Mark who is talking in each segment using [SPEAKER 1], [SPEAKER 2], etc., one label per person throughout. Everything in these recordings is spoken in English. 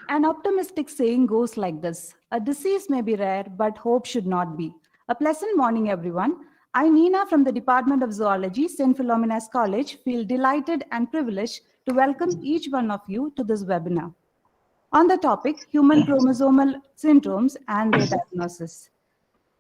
[SPEAKER 1] An optimistic saying goes like this: a disease may be rare, but hope should not be. A pleasant morning, everyone. I, Nina from the Department of Zoology, St. Philomena's College, feel delighted and privileged to welcome each one of you to this webinar on the topic human chromosomal syndromes and their diagnosis.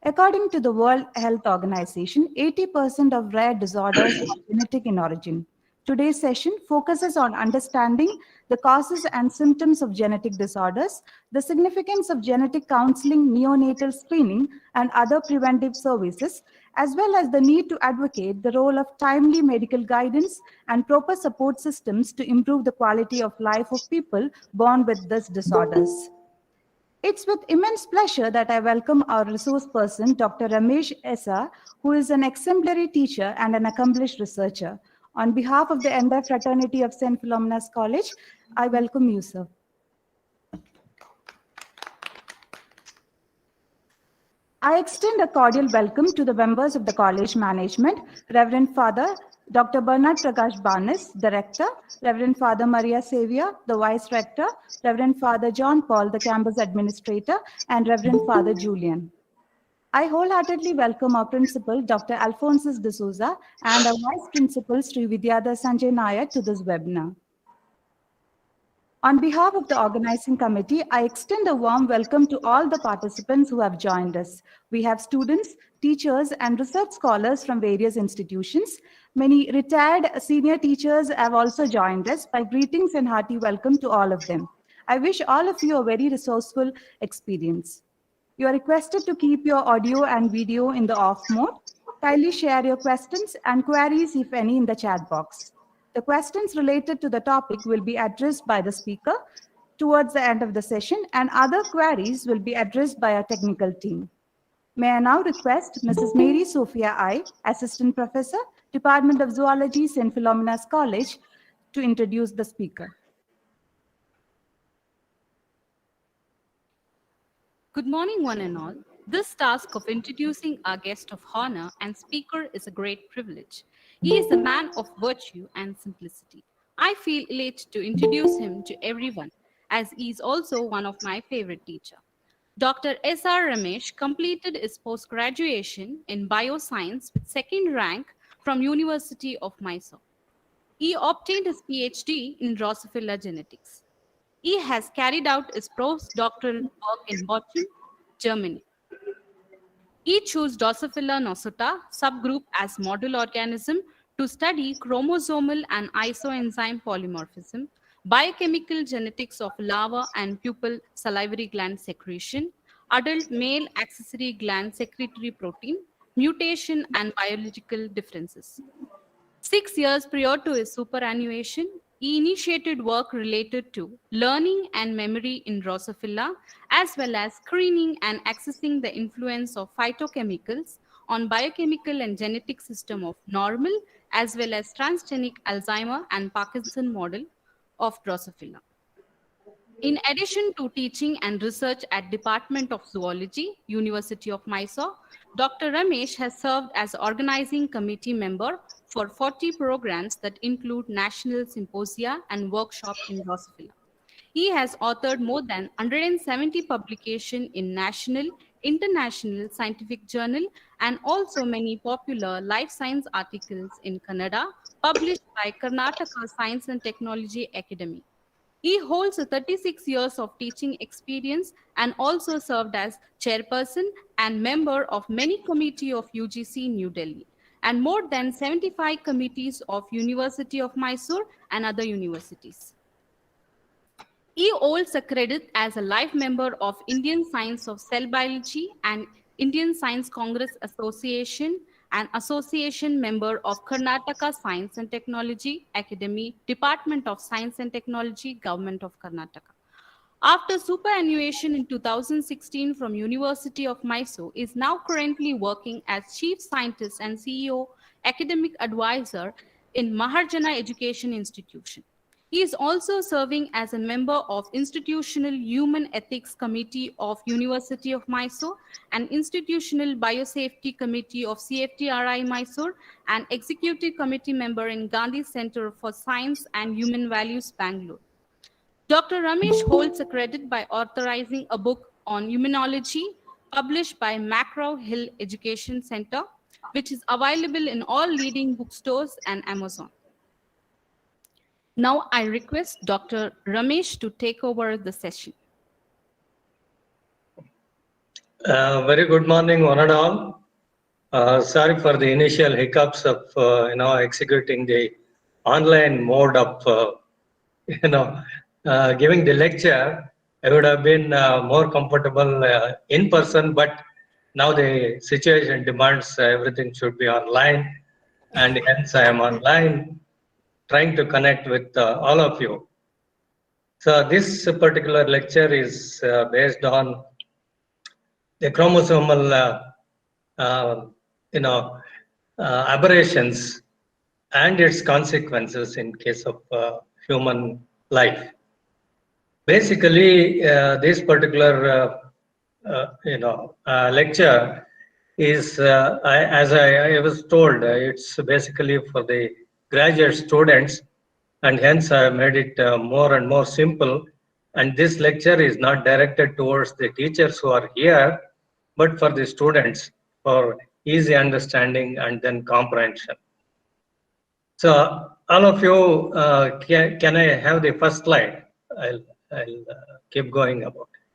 [SPEAKER 1] According to the World Health Organization, 80% of rare disorders are genetic in origin. Today's session focuses on understanding the causes and symptoms of genetic disorders, the significance of genetic counseling, neonatal screening, and other preventive services, as well as the need to advocate the role of timely medical guidance and proper support systems to improve the quality of life of people born with these disorders. It's with immense pleasure that I welcome our resource person, Dr. Ramesh Esa, who is an exemplary teacher and an accomplished researcher. On behalf of the entire fraternity of St. Philomena's College, I welcome you, sir. I extend a cordial welcome to the members of the college management, Reverend Father Dr. Bernard Prakash Barnes, Director, Reverend Father Maria Savia, the Vice Rector, Reverend Father John Paul, the Campus Administrator, and Reverend Father Julian. I wholeheartedly welcome our Principal, Dr. Alphonsus D'Souza, and our Vice Principal, Sri Vidyadhar Sanjay Nair, to this webinar. On behalf of the organizing committee, I extend a warm welcome to all the participants who have joined us. We have students, teachers, and research scholars from various institutions. Many retired senior teachers have also joined us. My greetings and hearty welcome to all of them. I wish all of you a very resourceful experience. You are requested to keep your audio and video in the off mode. Kindly share your questions and queries, if any, in the chat box. The questions related to the topic will be addressed by the speaker towards the end of the session, and other queries will be addressed by our technical team. May I now request Mrs. Mary Sophia I, Assistant Professor, Department of Zoology, St. Philomena's College, to introduce the speaker.
[SPEAKER 2] Good morning, one and all. This task of introducing our guest of honor and speaker is a great privilege. He is a man of virtue and simplicity. I feel elated to introduce him to everyone, as he is also one of my favorite teachers. Dr. Sr Ramesh completed his post-graduation in bioscience with second rank from University of Mysore. He obtained his PhD in Drosophila genetics. He has carried out his postdoctoral work in Varchan, Germany. He chose Drosophila nosota subgroup as model organism to study chromosomal and isoenzyme polymorphism, biochemical genetics of larva and pupal salivary gland secretion, adult male accessory gland secretory protein, mutation, and biological differences. 6 years prior to his superannuation, he initiated work related to learning and memory in Drosophila, as well as screening and accessing the influence of phytochemicals on biochemical and genetic system of normal, as well as transgenic Alzheimer and Parkinson model of Drosophila. In addition to teaching and research at Department of Zoology, University of Mysore, Dr. Ramesh has served as organizing committee member for 40 programs that include national symposia and workshops in Drosophila. He has authored more than 170 publications in national, international scientific journal, and also many popular life science articles in Kannada published by Karnataka Science and Technology Academy. He holds 36 years of teaching experience and also served as chairperson and member of many committees of UGC New Delhi and more than 75 committees of University of Mysore and other universities. He holds a credit as a life member of Indian Science of Cell Biology and Indian Science Congress Association and association member of Karnataka Science and Technology Academy, Department of Science and Technology, Government of Karnataka. After superannuation in 2016 from University of Mysore, is now currently working as Chief Scientist and CEO, Academic Advisor in Maharjana Education Institution. He is also serving as a member of Institutional Human Ethics Committee of University of Mysore and Institutional Biosafety Committee of CFTRI Mysore and Executive Committee member in Gandhi Center for Science and Human Values, Bangalore. Dr. Ramesh holds a credit by authorizing a book on immunology published by McGraw-Hill Education Center, which is available in all leading bookstores and Amazon. Now I request Dr. Ramesh to take over the session.
[SPEAKER 3] Very good morning, one and all. Sorry for the initial hiccups of executing the online mode of giving the lecture. I would have been more comfortable in person, but now the situation demands everything should be online, and hence I am online trying to connect with all of you. So this particular lecture is based on the chromosomal aberrations and its consequences in case of human life. Basically, this particular lecture is, as I was told, it's basically for the graduate students, and hence I made it more and more simple. And this lecture is not directed towards the teachers who are here, but for the students for easy understanding and then comprehension. So all of you, can I have the first slide? I'll keep going about it.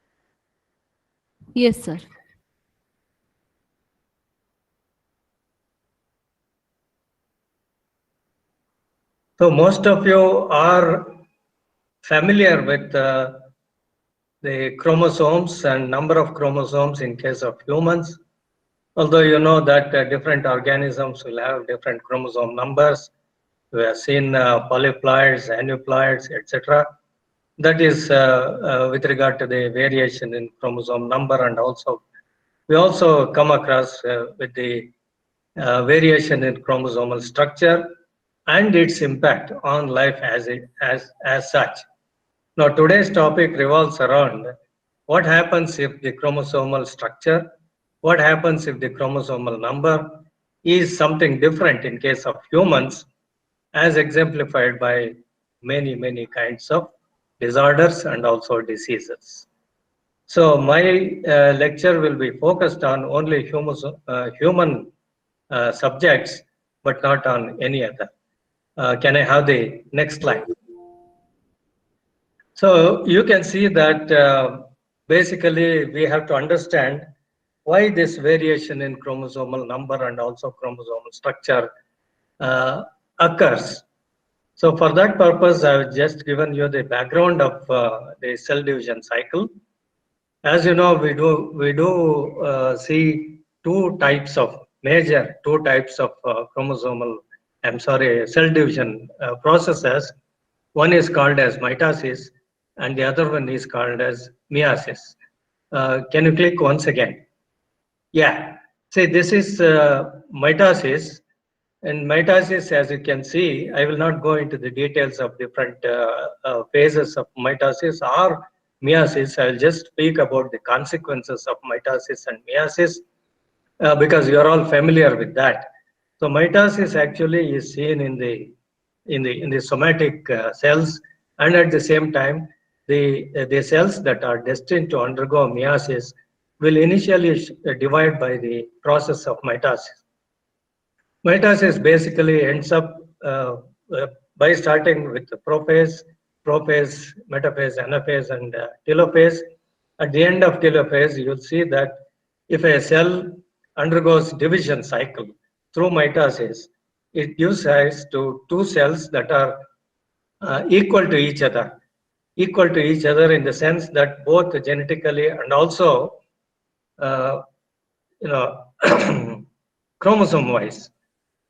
[SPEAKER 2] Yes, sir.
[SPEAKER 3] So most of you are familiar with the chromosomes and number of chromosomes in case of humans. Although you know that different organisms will have different chromosome numbers. We have seen polyploids, aneuploids, etc. That is with regard to the variation in chromosome number, and also we also come across with the variation in chromosomal structure and its impact on life as such. Now today's topic revolves around what happens if the chromosomal structure, what happens if the chromosomal number is something different in case of humans, as exemplified by many kinds of disorders and also diseases. So my lecture will be focused on only human subjects, but not on any other. Can I have the next slide? So you can see that basically we have to understand why this variation in chromosomal number and also chromosomal structure occurs. So for that purpose, I've just given you the background of the cell division cycle. As you know, we do see major two types of cell division processes. One is called as mitosis, and the other one is called as meiosis. Can you click once again? Yeah. See, this is mitosis. In mitosis, as you can see, I will not go into the details of different phases of mitosis or meiosis. I will just speak about the consequences of mitosis and meiosis because you are all familiar with that. So mitosis actually is seen in the somatic cells, and at the same time, the cells that are destined to undergo meiosis will initially divide by the process of mitosis. Mitosis basically ends up by starting with the prophase, metaphase, anaphase, and telophase. At the end of telophase, you'll see that if a cell undergoes division cycle through mitosis, it gives rise to two cells that are equal to each other in the sense that both genetically and also chromosome-wise.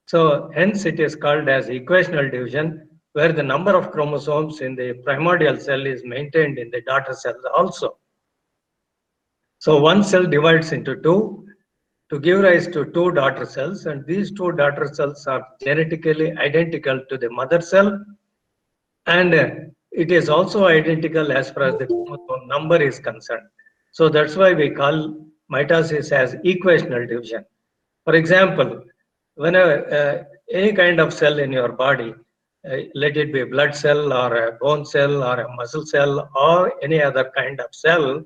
[SPEAKER 3] So hence it is called as equational division, where the number of chromosomes in the primordial cell is maintained in the daughter cells also. So one cell divides into two to give rise to two daughter cells, and these two daughter cells are genetically identical to the mother cell, and it is also identical as far as the chromosome number is concerned. So that's why we call mitosis as equational division. For example, whenever any kind of cell in your body, let it be a blood cell or a bone cell or a muscle cell or any other kind of cell,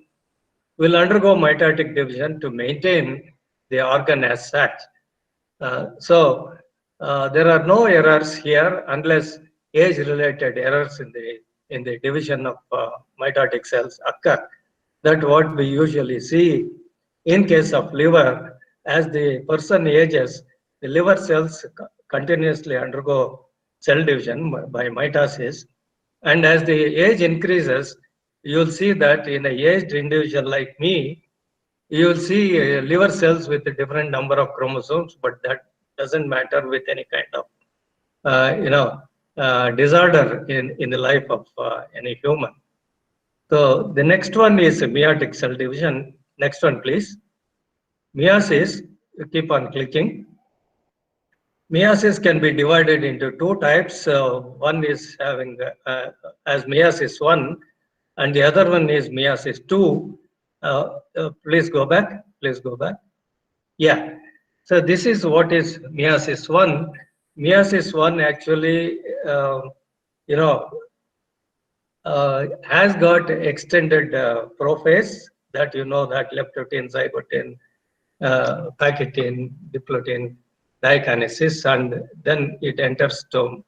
[SPEAKER 3] will undergo mitotic division to maintain the organ as such. There are no errors here unless age-related errors in the division of mitotic cells occur. That's what we usually see in case of liver. As the person ages, the liver cells continuously undergo cell division by mitosis, and as the age increases, you'll see that in an aged individual like me, you will see liver cells with a different number of chromosomes, but that doesn't matter with any kind of disorder in the life of any human. So the next one is meiotic cell division. Next one, please. Meiosis, keep on clicking. Meiosis can be divided into two types. One is having as meiosis 1, and the other one is meiosis 2. Please go back. Please go back. Yeah. So this is what is meiosis 1. Meiosis 1 actually, has got extended prophase that that leptotin, zygotin, packaging, diplotin, dikinesis, and then it enters to,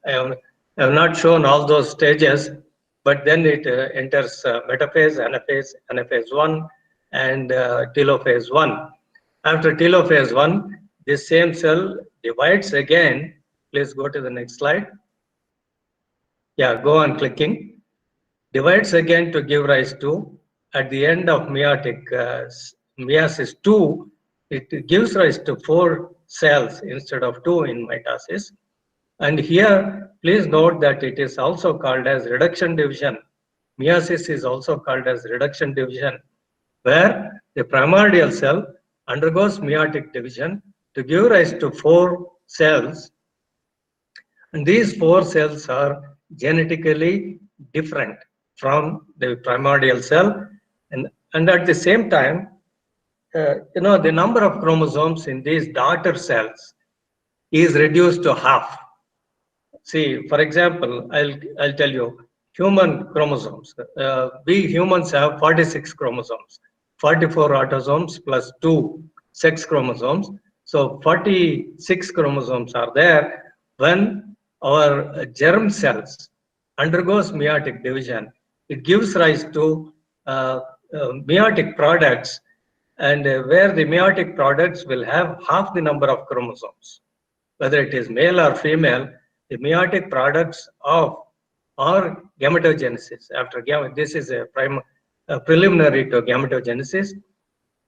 [SPEAKER 3] I have not shown all those stages, but then it enters metaphase, anaphase 1, and telophase 1. After telophase 1, this same cell divides again. Please go to the next slide. Yeah, go on clicking. Divides again to give rise to, at the end of meiosis 2, it gives rise to 4 cells instead of 2 in mitosis. And here, please note that it is also called as reduction division. Meiosis is also called as reduction division, where the primordial cell undergoes meiotic division to give rise to 4 cells. And these 4 cells are genetically different from the primordial cell. And at the same time, the number of chromosomes in these daughter cells is reduced to half. See, for example, I'll tell you, human chromosomes. We humans have 46 chromosomes, 44 autosomes plus 2 sex chromosomes. So 46 chromosomes are there. When our germ cells undergoes meiotic division, it gives rise to meiotic products, and where the meiotic products will have half the number of chromosomes. Whether it is male or female, the meiotic products of or gametogenesis. After this is a preliminary to gametogenesis.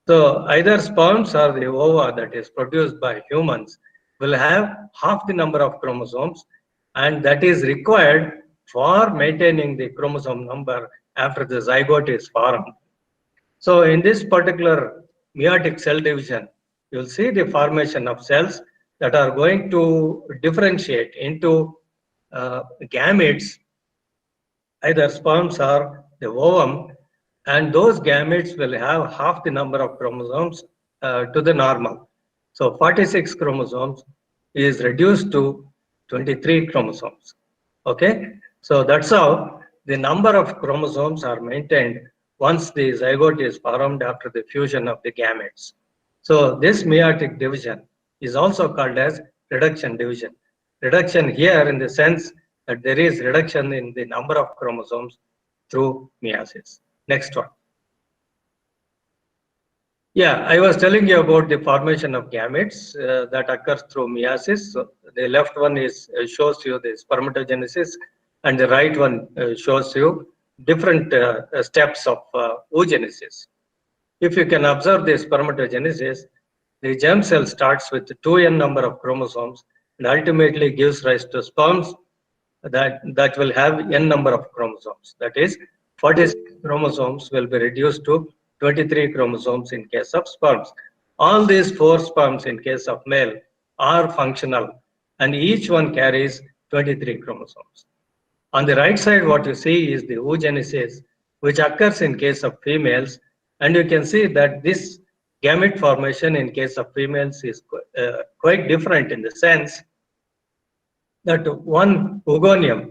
[SPEAKER 3] So either sperms or the ova that is produced by humans will have half the number of chromosomes, and that is required for maintaining the chromosome number after the zygote is formed. So in this particular meiotic cell division, you'll see the formation of cells that are going to differentiate into gametes, either sperms or the ovum, and those gametes will have half the number of chromosomes to the normal. So 46 chromosomes is reduced to 23 chromosomes. Okay, so that's how the number of chromosomes are maintained once the zygote is formed after the fusion of the gametes. So this meiotic division is also called as reduction division. Reduction here in the sense that there is reduction in the number of chromosomes through meiosis. Next one. Yeah, I was telling you about the formation of gametes that occurs through meiosis. So the left one shows you the spermatogenesis, and the right one shows you different steps of oogenesis. If you can observe the spermatogenesis, the germ cell starts with 2n number of chromosomes and ultimately gives rise to sperms that will have n number of chromosomes. That is, 46 chromosomes will be reduced to 23 chromosomes in case of sperms. All these 4 sperms in case of male are functional, and each one carries 23 chromosomes. On the right side, what you see is the oogenesis, which occurs in case of females, and you can see that this gamete formation in case of females is quite different in the sense that one oogonium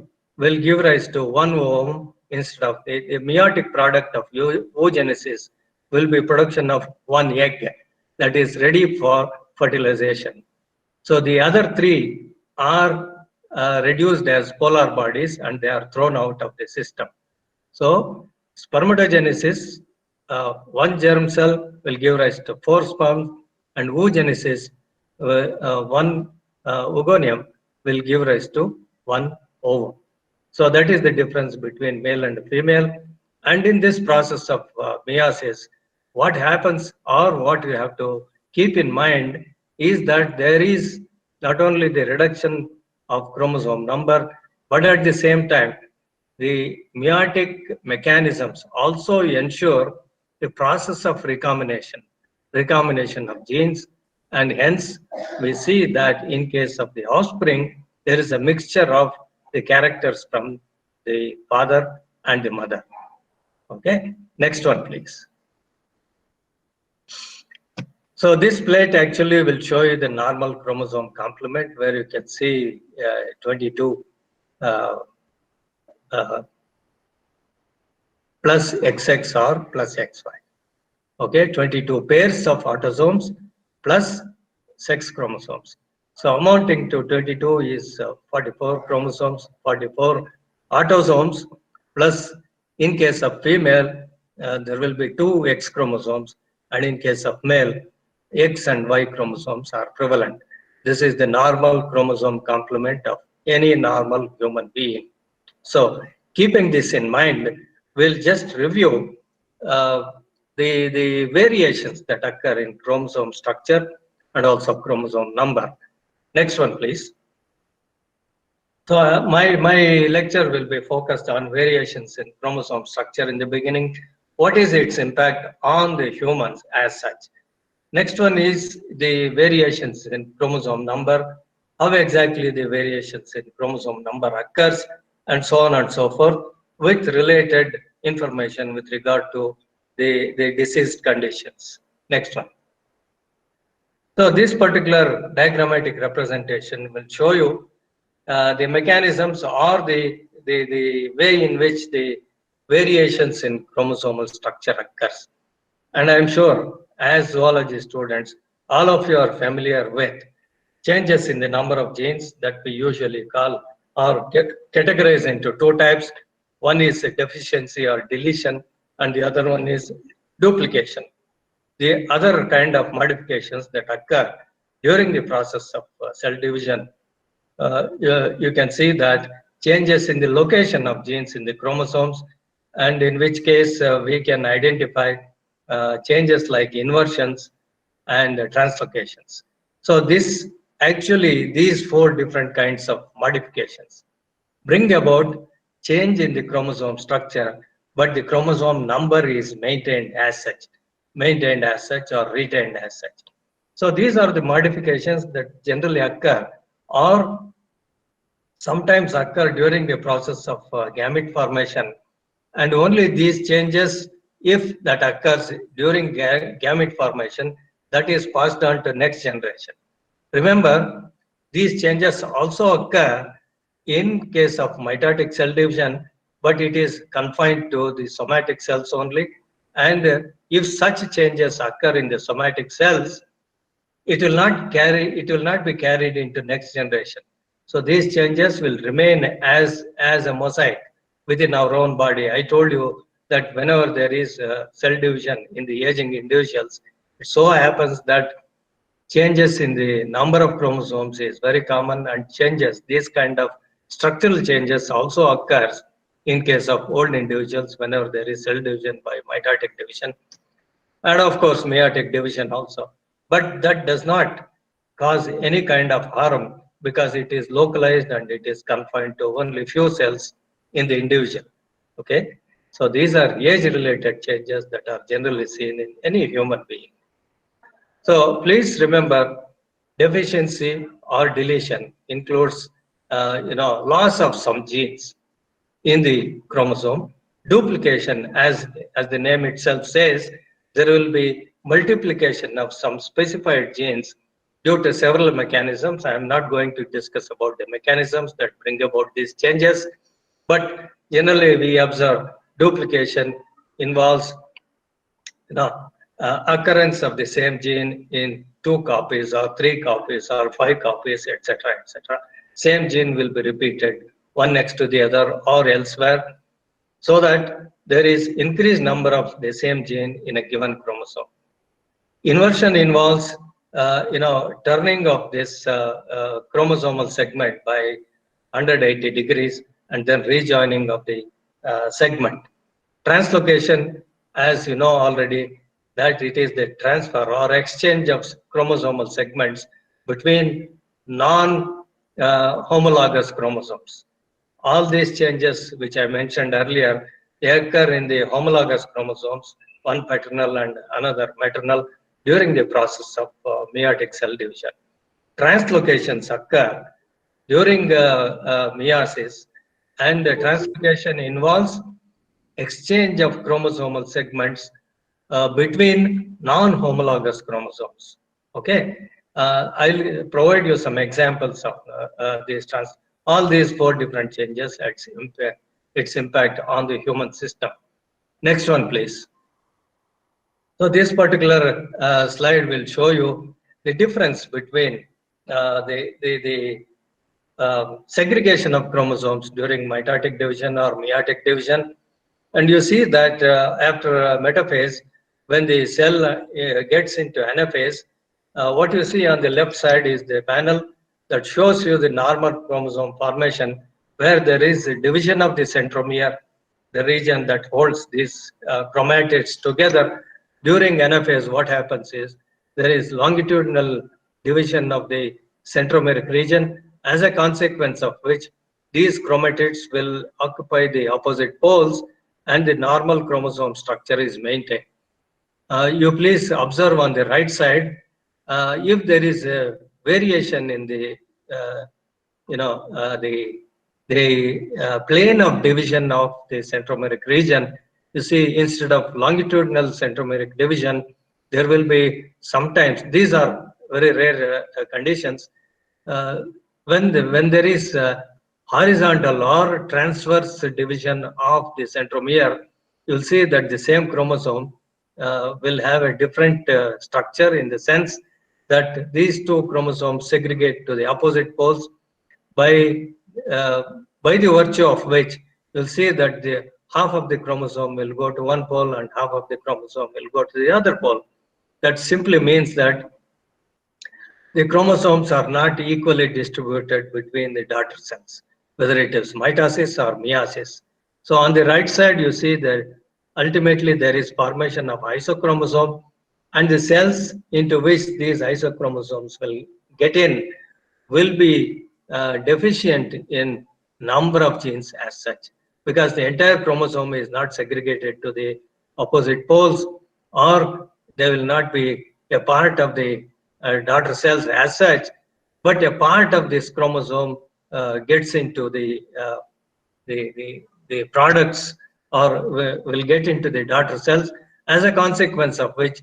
[SPEAKER 3] will give rise to one ovum instead of the meiotic product of oogenesis will be production of one egg that is ready for fertilization. So the other three are reduced as polar bodies and they are thrown out of the system. So spermatogenesis, one germ cell will give rise to 4 sperms, and oogenesis, one oogonium will give rise to one ovum. So that is the difference between male and female. And in this process of meiosis, what happens or what you have to keep in mind is that there is not only the reduction of chromosome number, but at the same time, the meiotic mechanisms also ensure the process of recombination of genes, and hence we see that in case of the offspring, there is a mixture of the characters from the father and the mother. Okay, next one, please. So this plate actually will show you the normal chromosome complement where you can see 22 plus XX or plus XY. Okay, 22 pairs of autosomes plus sex chromosomes. So amounting to 22 is 44 chromosomes, 44 autosomes, plus in case of female, there will be 2 X chromosomes, and in case of male, X and Y chromosomes are prevalent. This is the normal chromosome complement of any normal human being. So keeping this in mind, we'll just review the variations that occur in chromosome structure and also chromosome number. Next one, please. So my lecture will be focused on variations in chromosome structure in the beginning. What is its impact on the humans as such? Next one is the variations in chromosome number, how exactly the variations in chromosome number occurs, and so on and so forth, with related information with regard to the diseased conditions. Next one. So this particular diagrammatic representation will show you the mechanisms or the way in which the variations in chromosomal structure occurs. And I'm sure as zoology students, all of you are familiar with changes in the number of genes that we usually call or categorize into 2 types. One is a deficiency or deletion, and the other one is duplication. The other kind of modifications that occur during the process of cell division, you can see that changes in the location of genes in the chromosomes, and in which case we can identify changes like inversions and translocations. So this actually, these 4 different kinds of modifications bring about change in the chromosome structure, but the chromosome number is maintained as such or retained as such. So these are the modifications that generally occur or sometimes occur during the process of gamete formation, and only these changes, if that occurs during gamete formation, that is passed on to next generation. Remember, these changes also occur in case of mitotic cell division, but it is confined to the somatic cells only. And if such changes occur in the somatic cells, it will not be carried into next generation. So these changes will remain as a mosaic within our own body. I told you that whenever there is cell division in the aging individuals, it so happens that changes in the number of chromosomes is very common, and changes, these kind of structural changes also occurs in case of old individuals whenever there is cell division by mitotic division, and of course meiotic division also. But that does not cause any kind of harm because it is localized and it is confined to only few cells in the individual. Okay, so these are age-related changes that are generally seen in any human being. So please remember, deficiency or deletion includes loss of some genes in the chromosome. Duplication, as the name itself says, there will be multiplication of some specified genes due to several mechanisms. I am not going to discuss about the mechanisms that bring about these changes, but generally we observe duplication involves occurrence of the same gene in 2 copies or 3 copies or 5 copies, etc., etc. Same gene will be repeated one next to the other or elsewhere, so that there is increased number of the same gene in a given chromosome. Inversion involves, turning of this chromosomal segment by 180 degrees and then rejoining of the segment. Translocation, as you know already, that it is the transfer or exchange of chromosomal segments between non-homologous chromosomes. All these changes, which I mentioned earlier, they occur in the homologous chromosomes, one paternal and another maternal, during the process of meiotic cell division. Translocations occur during meiosis, and the translocation involves exchange of chromosomal segments between non-homologous chromosomes. Okay, I'll provide you some examples of all these 4 different changes, its impact on the human system. Next one, please. So this particular slide will show you the difference between the segregation of chromosomes during mitotic division or meiotic division. And you see that after metaphase, when the cell gets into anaphase, what you see on the left side is the panel that shows you the normal chromosome formation, where there is a division of the centromere, the region that holds these chromatids together. During anaphase, what happens is there is longitudinal division of the centromeric region, as a consequence of which these chromatids will occupy the opposite poles and the normal chromosome structure is maintained. You please observe on the right side, if there is a variation in the plane of division of the centromeric region, you see instead of longitudinal centromeric division, there will be sometimes, these are very rare conditions, when there is horizontal or transverse division of the centromere, you'll see that the same chromosome will have a different structure, in the sense that these 2 chromosomes segregate to the opposite poles, by the virtue of which you'll see that the half of the chromosome will go to one pole and half of the chromosome will go to the other pole. That simply means that the chromosomes are not equally distributed between the daughter cells, whether it is mitosis or meiosis. So on the right side, you see that ultimately there is formation of isochromosome, and the cells into which these isochromosomes will get in will be deficient in number of genes as such, because the entire chromosome is not segregated to the opposite poles, or they will not be a part of the daughter cells as such, but a part of this chromosome gets into the products, or will get into the daughter cells, as a consequence of which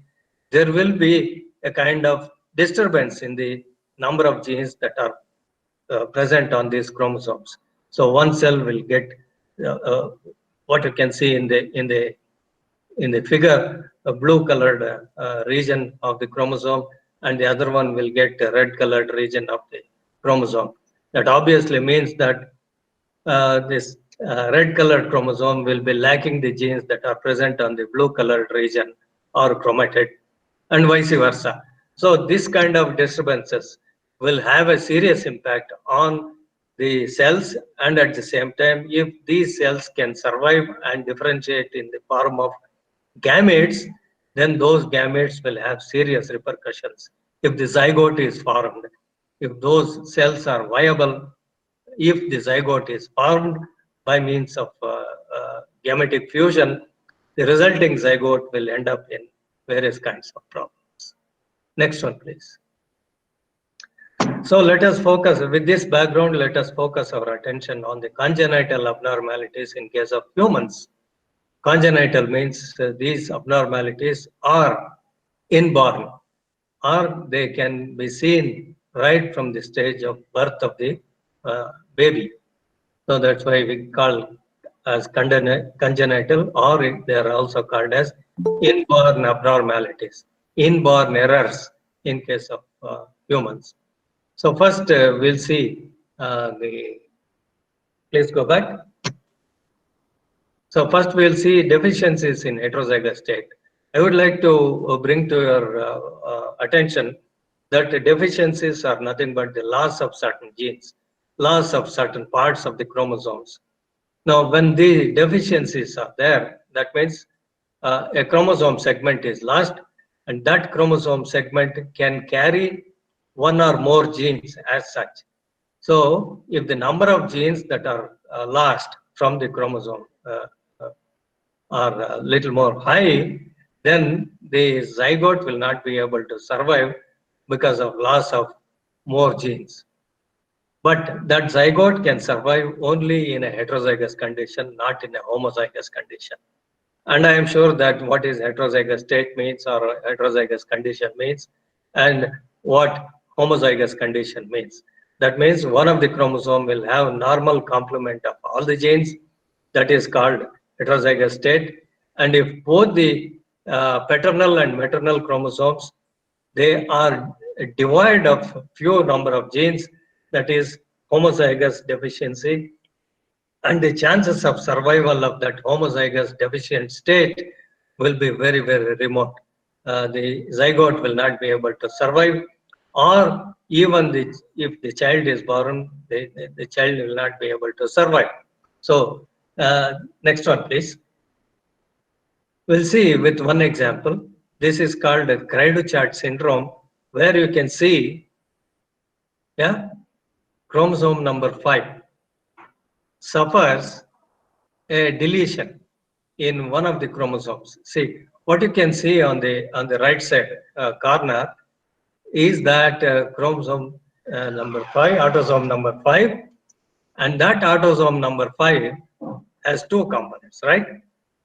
[SPEAKER 3] there will be a kind of disturbance in the number of genes that are present on these chromosomes. So one cell will get what you can see in the figure, a blue colored region of the chromosome, and the other one will get a red colored region of the chromosome. That obviously means that this red colored chromosome will be lacking the genes that are present on the blue colored region or chromatid, and vice versa. So this kind of disturbances will have a serious impact on the cells, and at the same time, if these cells can survive and differentiate in the form of gametes, then those gametes will have serious repercussions. If the zygote is formed, if those cells are viable, if the zygote is formed by means of gametic fusion, the resulting zygote will end up in various kinds of problems. Next one, please. So let us focus, with this background, let us focus our attention on the congenital abnormalities in case of humans. Congenital means these abnormalities are inborn, or they can be seen right from the stage of birth of the baby. So that's why we call as congenital, or they are also called as inborn abnormalities, inborn errors in case of humans. So first we'll see please go back. So first we'll see deficiencies in heterozygous state. I would like to bring to your attention that the deficiencies are nothing but the loss of certain genes, loss of certain parts of the chromosomes. Now, when the deficiencies are there, that means a chromosome segment is lost, and that chromosome segment can carry one or more genes as such. So, if the number of genes that are lost from the chromosome are a little more high, then the zygote will not be able to survive because of loss of more genes. But that zygote can survive only in a heterozygous condition, not in a homozygous condition. And I am sure that what is heterozygous state means or heterozygous condition means, and what homozygous condition means. That means one of the chromosome will have normal complement of all the genes, that is called heterozygous state. And if both the paternal and maternal chromosomes, they are devoid of few number of genes, that is homozygous deficiency, and the chances of survival of that homozygous deficient state will be very, very remote. The zygote will not be able to survive, or even if the child is born, the child will not be able to survive. So, next one, please. We'll see with one example. This is called a Cryochart Syndrome, where you can see, yeah, chromosome number 5 suffers a deletion in one of the chromosomes. See, what you can see on the right side corner is that chromosome number 5, autosome number 5, and that autosome number 5 has two components, right?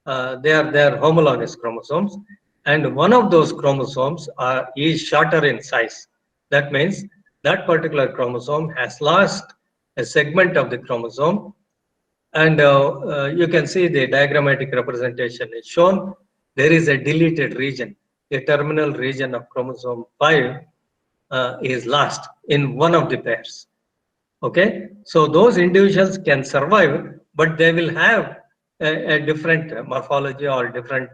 [SPEAKER 3] They are homologous chromosomes, and one of those chromosomes is shorter in size. That means that particular chromosome has lost a segment of the chromosome, and you can see the diagrammatic representation is shown. There is a deleted region. The terminal region of chromosome 5 is lost in one of the pairs. Okay, so those individuals can survive, but they will have a different morphology or different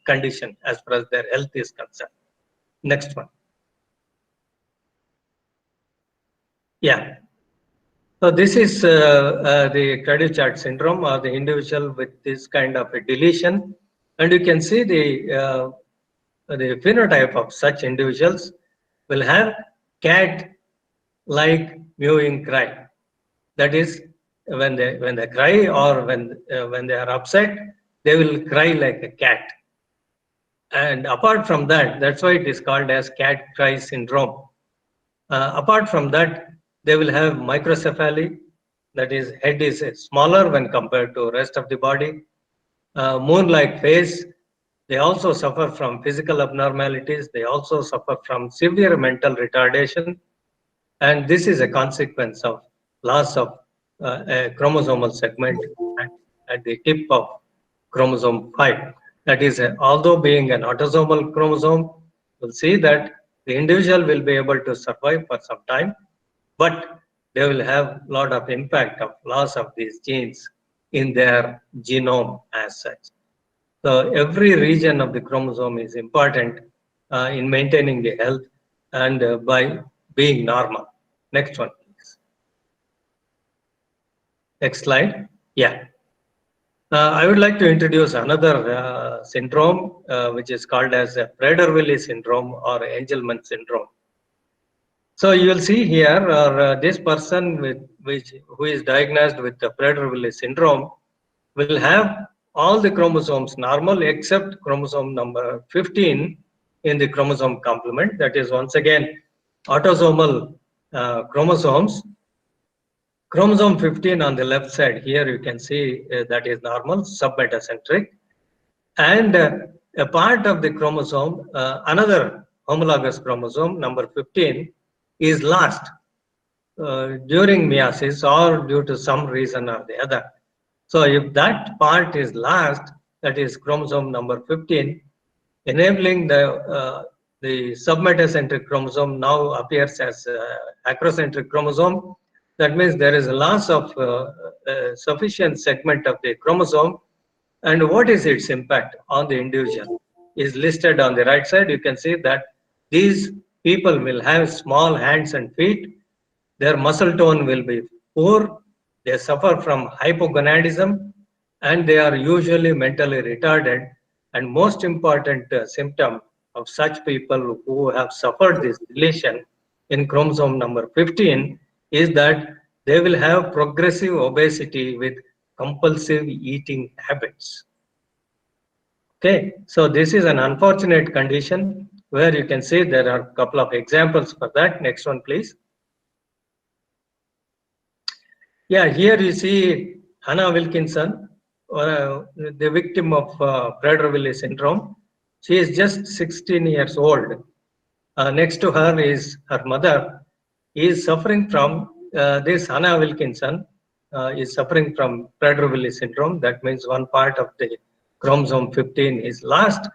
[SPEAKER 3] condition as far as their health is concerned. Next one. Yeah. So this is the Cryochart syndrome, or the individual with this kind of a deletion, and you can see the phenotype of such individuals will have cat-like mewing cry. That is, when they cry or when they are upset, they will cry like a cat. And apart from that, that's why it is called as cat cry syndrome. Apart from that, they will have microcephaly, that is, head is smaller when compared to rest of the body. Moon-like face. They also suffer from physical abnormalities. They also suffer from severe mental retardation. And this is a consequence of loss of a chromosomal segment at the tip of chromosome 5. That is, although being an autosomal chromosome, we'll see that the individual will be able to survive for some time, but they will have a lot of impact of loss of these genes in their genome as such. So every region of the chromosome is important in maintaining the health and by being normal. Next one, please. Next slide. Yeah. I would like to introduce another syndrome, which is called as Prader-Willi syndrome or Angelman syndrome. So you will see here, this person who is diagnosed with the Prader-Willi syndrome will have all the chromosomes normal except chromosome number 15 in the chromosome complement. That is, once again, autosomal chromosomes. Chromosome 15 on the left side here, you can see that is normal, submetacentric. And a part of the chromosome, another homologous chromosome, number 15, is lost during meiosis or due to some reason or the other. So if that part is lost, that is chromosome number 15, enabling the submetacentric chromosome now appears as acrocentric chromosome. That means there is a loss of sufficient segment of the chromosome. And what is its impact on the individual is listed on the right side. You can see that these people will have small hands and feet. Their muscle tone will be poor. They suffer from hypogonadism, and they are usually mentally retarded. And most important symptom of such people who have suffered this deletion in chromosome number 15 is that they will have progressive obesity with compulsive eating habits. Okay, so this is an unfortunate condition where you can see there are a couple of examples for that. Next one, please. Yeah, here you see Hannah Wilkinson, the victim of Prader-Willi syndrome. She is just 16 years old. Next to her is her mother. He is suffering from this Hannah Wilkinson is suffering from Prader-Willi syndrome. That means one part of the chromosome 15 is lost.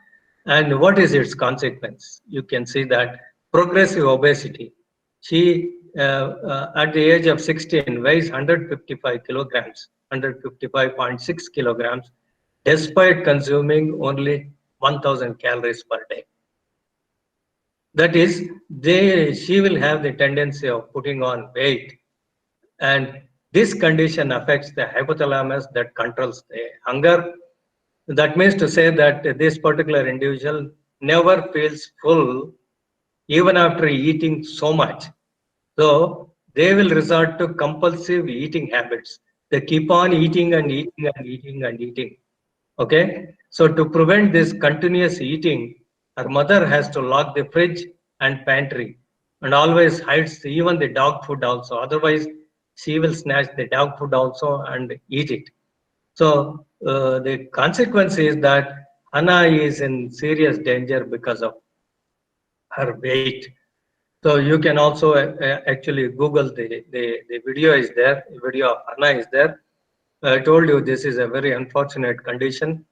[SPEAKER 3] And what is its consequence? You can see that progressive obesity. She, at the age of 16, weighs 155 kilograms, 155.6 kilograms, despite consuming only 1,000 calories per day. That is, she will have the tendency of putting on weight. And this condition affects the hypothalamus that controls the hunger. That means to say that this particular individual never feels full even after eating so much. So they will resort to compulsive eating habits. They keep on eating and eating and eating and eating. Okay. So to prevent this continuous eating, her mother has to lock the fridge and pantry and always hides even the dog food also. Otherwise, she will snatch the dog food also and eat it. So the consequence is that Hannah is in serious danger because of her weight. So you can also actually Google the video is there, the video of Hannah is there. I told you this is a very unfortunate condition,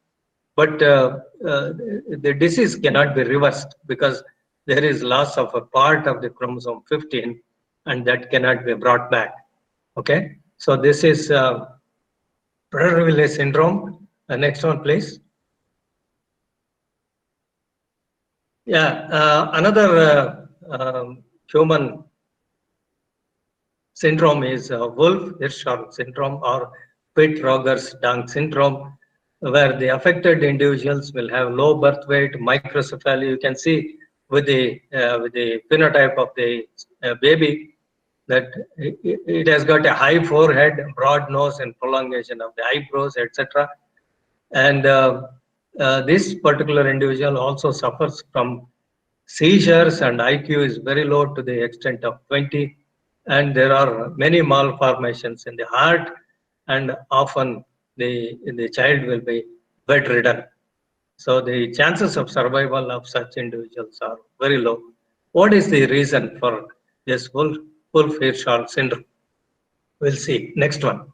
[SPEAKER 3] but the disease cannot be reversed because there is loss of a part of the chromosome 15 and that cannot be brought back. Okay, so this is Prader-Willi syndrome. Next one, please. Yeah, another human syndrome is Wolff-Hirschhorn syndrome or Pitt-Rogers-Dank syndrome, where the affected individuals will have low birth weight, microcephaly. You can see with the phenotype of the baby that it has got a high forehead, broad nose, and prolongation of the eyebrows, etc. And this particular individual also suffers from seizures, and IQ is very low to the extent of 20. And there are many malformations in the heart, and often the child will be bedridden. So the chances of survival of such individuals are very low. What is the reason for this Wolff-Hirschhorn syndrome? We'll see. Next one.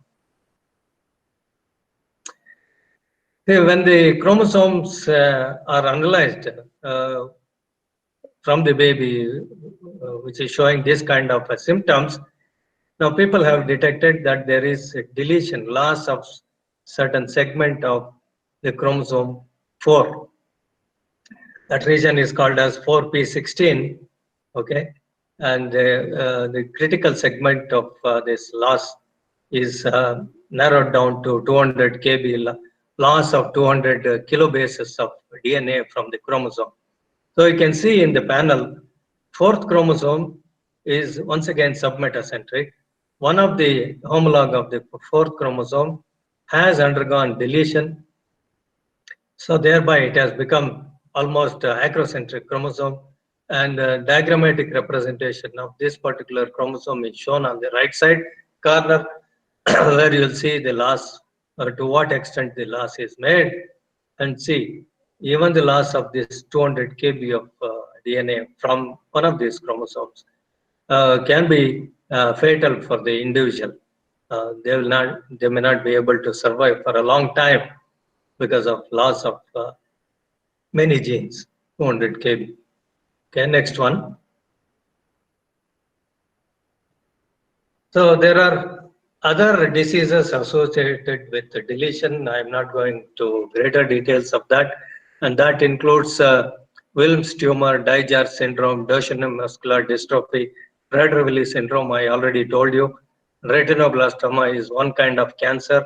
[SPEAKER 3] When the chromosomes are analyzed from the baby, which is showing this kind of symptoms, now people have detected that there is a deletion, loss of certain segment of the chromosome 4. That region is called as 4p16, okay? And the critical segment of this loss is narrowed down to 200 kb, loss of 200 kilobases of DNA from the chromosome. So you can see in the panel, 4th chromosome is once again submetacentric. One of the homologue of the 4th chromosome has undergone deletion. So thereby it has become almost acrocentric chromosome, and diagrammatic representation of this particular chromosome is shown on the right side corner where you'll see the loss or to what extent the loss is made, and see even the loss of this 200 kb of DNA from one of these chromosomes can be fatal for the individual. They may not be able to survive for a long time because of loss of many genes, 200 kb. Okay, next one. So there are other diseases associated with the deletion. I'm not going to greater details of that, and that includes Wilms tumor, Dyejar syndrome, Duchenne muscular dystrophy, Prader-Willi syndrome. I already told you. Retinoblastoma is one kind of cancer,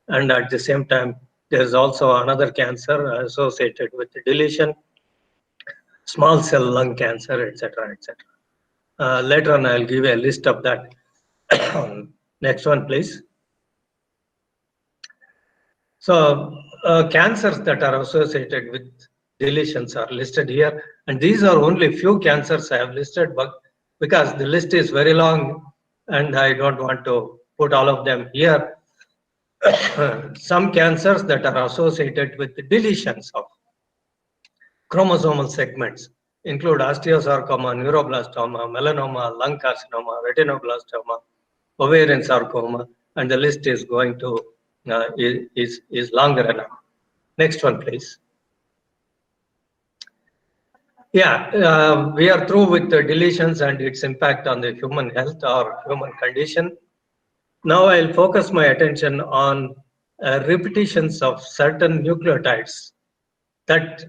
[SPEAKER 3] and at the same time, there is also another cancer associated with the deletion, small cell lung cancer, etc., etc. Later on, I'll give you a list of that. Next one, please. So, cancers that are associated with deletions are listed here, and these are only few cancers I have listed, but because the list is very long, and I don't want to put all of them here. Some cancers that are associated with the deletions of chromosomal segments include osteosarcoma, neuroblastoma, melanoma, lung carcinoma, retinoblastoma, ovarian sarcoma, and the list is going to is longer enough. Next one, please. Yeah, we are through with the deletions and its impact on the human health or human condition. Now I'll focus my attention on repetitions of certain nucleotides that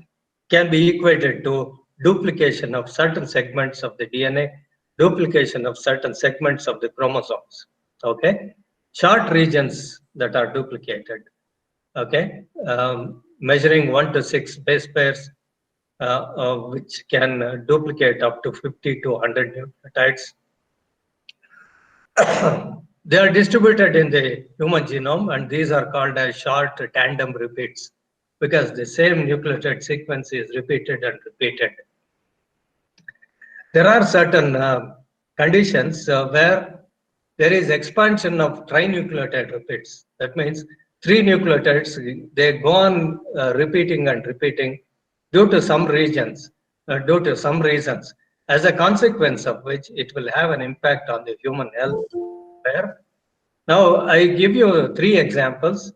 [SPEAKER 3] can be equated to duplication of certain segments of the DNA, duplication of certain segments of the chromosomes. Okay, short regions that are duplicated. Okay, measuring 1 to 6 base pairs, which can duplicate up to 50 to 100 nucleotides. They are distributed in the human genome, and these are called as short tandem repeats because the same nucleotide sequence is repeated and repeated. There are certain conditions where there is expansion of trinucleotide repeats. That means 3 nucleotides, they go on repeating and repeating due to some reasons, as a consequence of which it will have an impact on the human health. Now, I give you 3 examples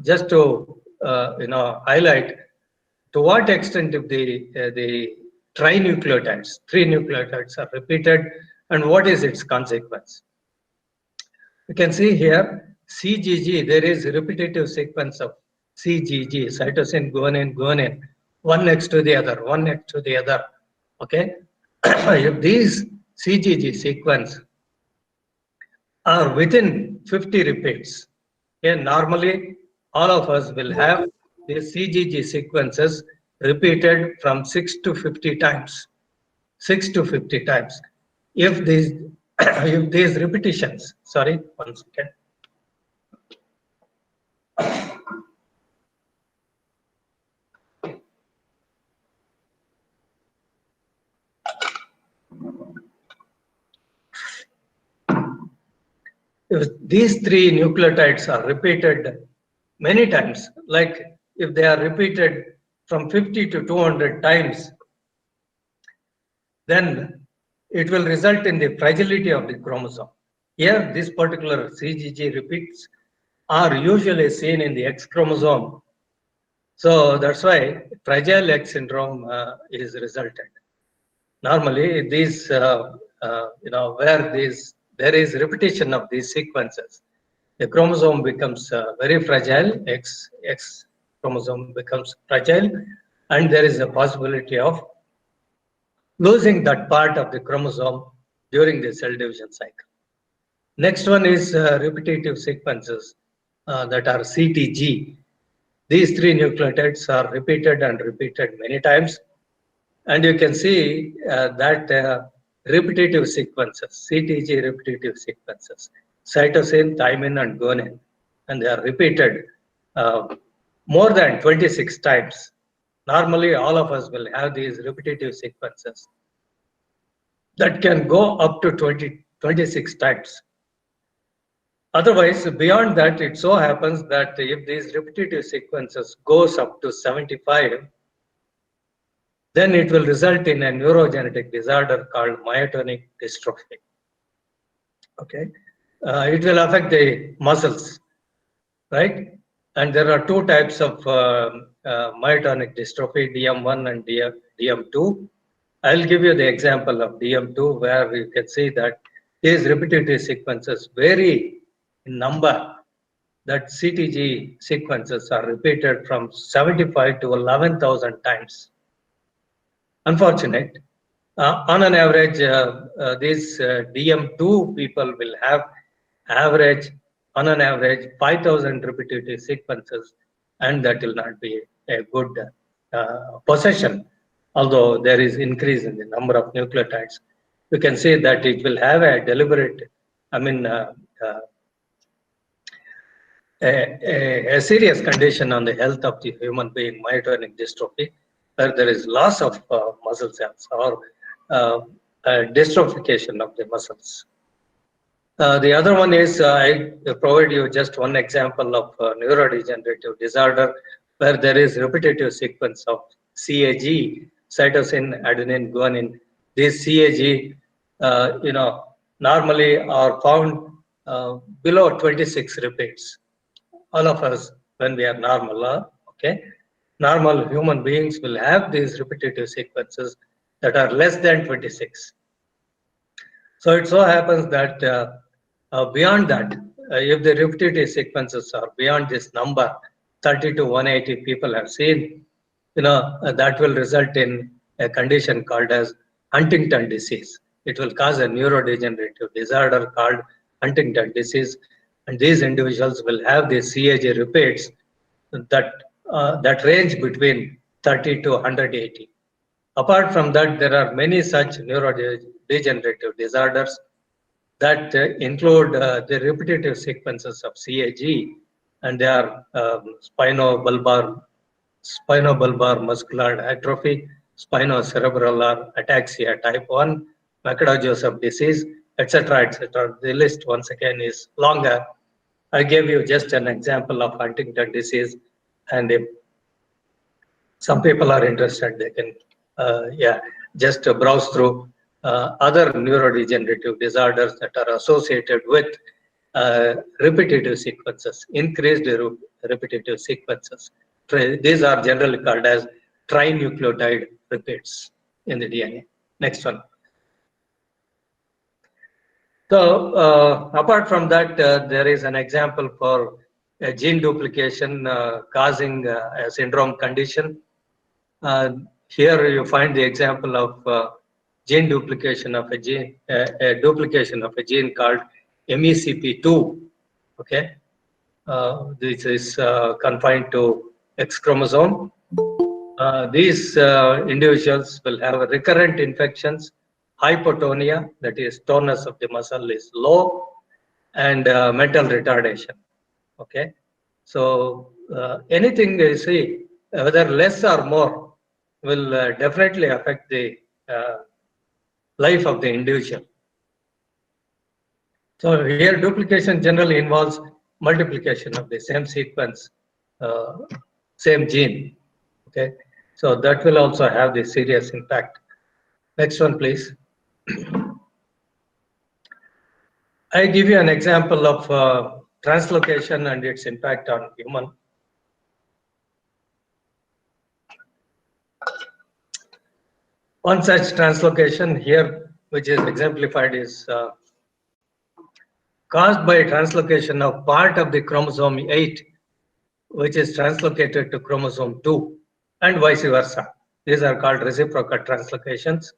[SPEAKER 3] just to highlight to what extent if the trinucleotides, 3 nucleotides are repeated, and what is its consequence. You can see here CGG, there is a repetitive sequence of CGG, cytosine, guanine, one next to the other, one next to the other. Okay, if these CGG sequence are within 50 repeats, okay, normally all of us will have these CGG sequences repeated from 6 to 50 times. 6 to 50 times. If these if these repetitions, sorry, 1 second. If these 3 nucleotides are repeated many times, like if they are repeated from 50 to 200 times, then it will result in the fragility of the chromosome. Here, this particular CGG repeats are usually seen in the X chromosome. So that's why fragile X syndrome is resulted. Normally, these, where there is repetition of these sequences, the chromosome becomes very fragile, X chromosome becomes fragile, and there is a possibility of losing that part of the chromosome during the cell division cycle. Next one is repetitive sequences that are CTG. These 3 nucleotides are repeated and repeated many times. And you can see that repetitive sequences, CTG repetitive sequences, cytosine, thymine, and guanine, and they are repeated more than 26 times. Normally, all of us will have these repetitive sequences that can go up to 26 times. Otherwise, beyond that, it so happens that if these repetitive sequences goes up to 75, then it will result in a neurogenetic disorder called myotonic dystrophy. Okay, it will affect the muscles, right? And there are two types of myotonic dystrophy, DM1 and DM2. I'll give you the example of DM2, where you can see that these repetitive sequences vary in number. That CTG sequences are repeated from 75 to 11,000 times. Unfortunate. On an average, these DM2 people will have on an average, 5,000 repetitive sequences, and that will not be a good possession. Although there is increase in the number of nucleotides, you can see that it will have a deliberate, a serious condition on the health of the human being, myotonic dystrophy, where there is loss of muscle cells or dystrophication of the muscles. The other one is, I provide you just one example of neurodegenerative disorder, where there is repetitive sequence of CAG, cytosine, adenine, guanine. These CAG, normally are found below 26 repeats. All of us, when we are normal, okay, normal human beings will have these repetitive sequences that are less than 26. So it so happens that beyond that, if the repetitive sequences are beyond this number, 30 to 180 people have seen, that will result in a condition called as Huntington disease. It will cause a neurodegenerative disorder called Huntington disease, and these individuals will have the CAG repeats that range between 30 to 180. Apart from that, there are many such neurodegenerative disorders that include the repetitive sequences of CAG, and they are spinobulbar muscular atrophy, spinocerebellar ataxia type 1, Macaulay-Joseph disease, etc., etc. The list once again is longer. I gave you just an example of Huntington disease, and if some people are interested, they can just browse through other neurodegenerative disorders that are associated with repetitive sequences, increased repetitive sequences. These are generally called as trinucleotide repeats in the DNA. Next one. So apart from that, there is an example for a gene duplication causing a syndrome condition. Here you find the example of gene duplication of a gene, a duplication of a gene called MECP2. Okay, this is confined to X chromosome. These individuals will have recurrent infections, hypotonia, that is tonus of the muscle is low, and mental retardation. Okay, so anything you see, whether less or more, will definitely affect the life of the individual. So here duplication generally involves multiplication of the same sequence, same gene. Okay, so that will also have the serious impact. Next one, please. I give you an example of translocation and its impact on human. One such translocation here, which is exemplified, is caused by translocation of part of the chromosome 8, which is translocated to chromosome 2, and vice versa. These are called reciprocal translocations.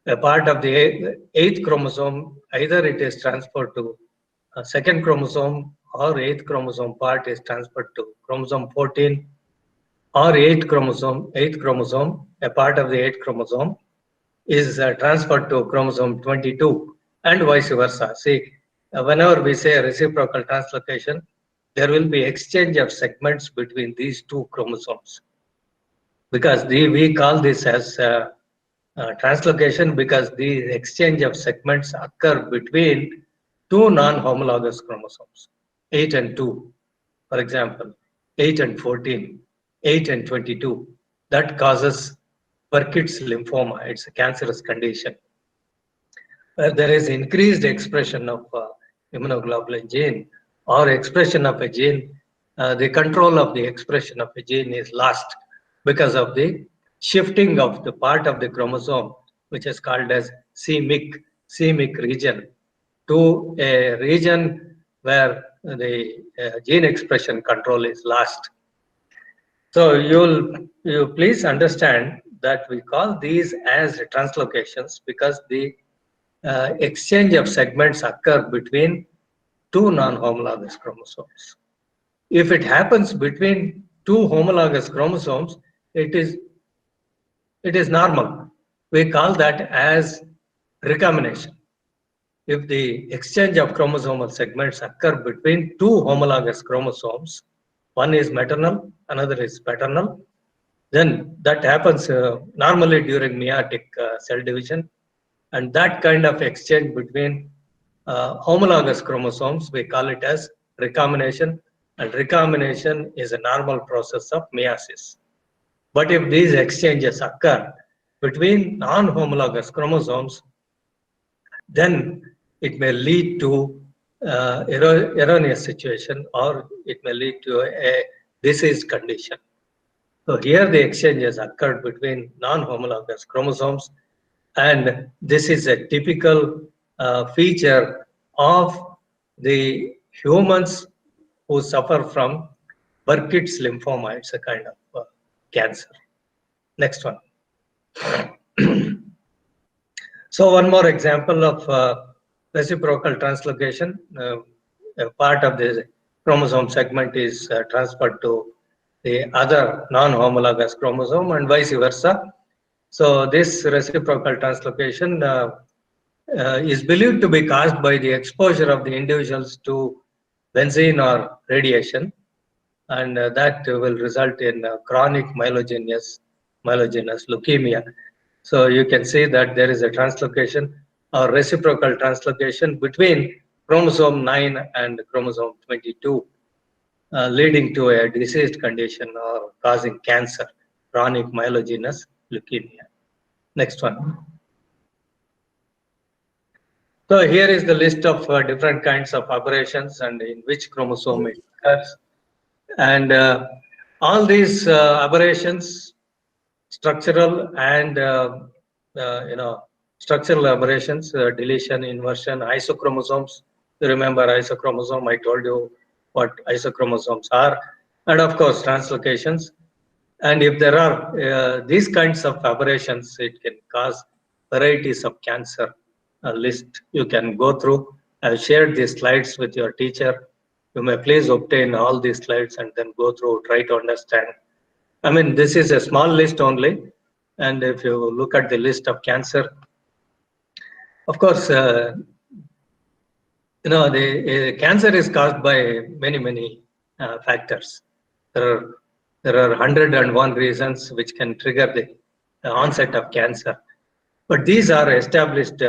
[SPEAKER 3] A part of the 8th chromosome, either it is transferred to a second chromosome, or 8th chromosome part is transferred to chromosome 14, or 8th chromosome, a part of the 8th chromosome is transferred to chromosome 22, and vice versa. See, whenever we say reciprocal translocation, there will be exchange of segments between these two chromosomes, because we call this as translocation because the exchange of segments occur between two non-homologous chromosomes, 8 and 2, for example, 8 and 14, 8 and 22. That causes Burkitt's lymphoma. It's a cancerous condition where there is increased expression of immunoglobulin gene or expression of a gene. The control of the expression of a gene is lost because of the shifting of the part of the chromosome, which is called as c-Myc region, to a region where the gene expression control is lost. So you please understand that we call these as translocations because the exchange of segments occur between two non-homologous chromosomes. If it happens between two homologous chromosomes, it is normal. We call that as recombination. If the exchange of chromosomal segments occur between two homologous chromosomes, one is maternal, another is paternal, then that happens normally during meiotic cell division. And that kind of exchange between homologous chromosomes, we call it as recombination. And recombination is a normal process of meiosis. But if these exchanges occur between non-homologous chromosomes, then it may lead to erroneous situation, or it may lead to a diseased condition. So here the exchanges occurred between non-homologous chromosomes, and this is a typical feature of the humans who suffer from Burkitt's lymphoma. It's a kind of cancer. Next one. So one more example of reciprocal translocation. A part of the chromosome segment is transferred to the other non-homologous chromosome and vice versa. So this reciprocal translocation is believed to be caused by the exposure of the individuals to benzene or radiation, and that will result in chronic myelogenous leukemia. So you can see that there is a translocation or reciprocal translocation between chromosome 9 and chromosome 22, leading to a diseased condition or causing cancer, chronic myelogenous leukemia. Next one. So here is the list of different kinds of aberrations and in which chromosome it occurs. And all these aberrations, structural and structural aberrations, deletion, inversion, isochromosomes. You remember isochromosome? I told you what isochromosomes are, and of course translocations. And if there are these kinds of aberrations, it can cause varieties of cancer. A list you can go through. I've shared these slides with your teacher. You may please obtain all these slides and then go through, try to understand. I mean, this is a small list only. And if you look at the list of cancer, of course, the cancer is caused by many factors. There are 101 reasons which can trigger the onset of cancer. But these are established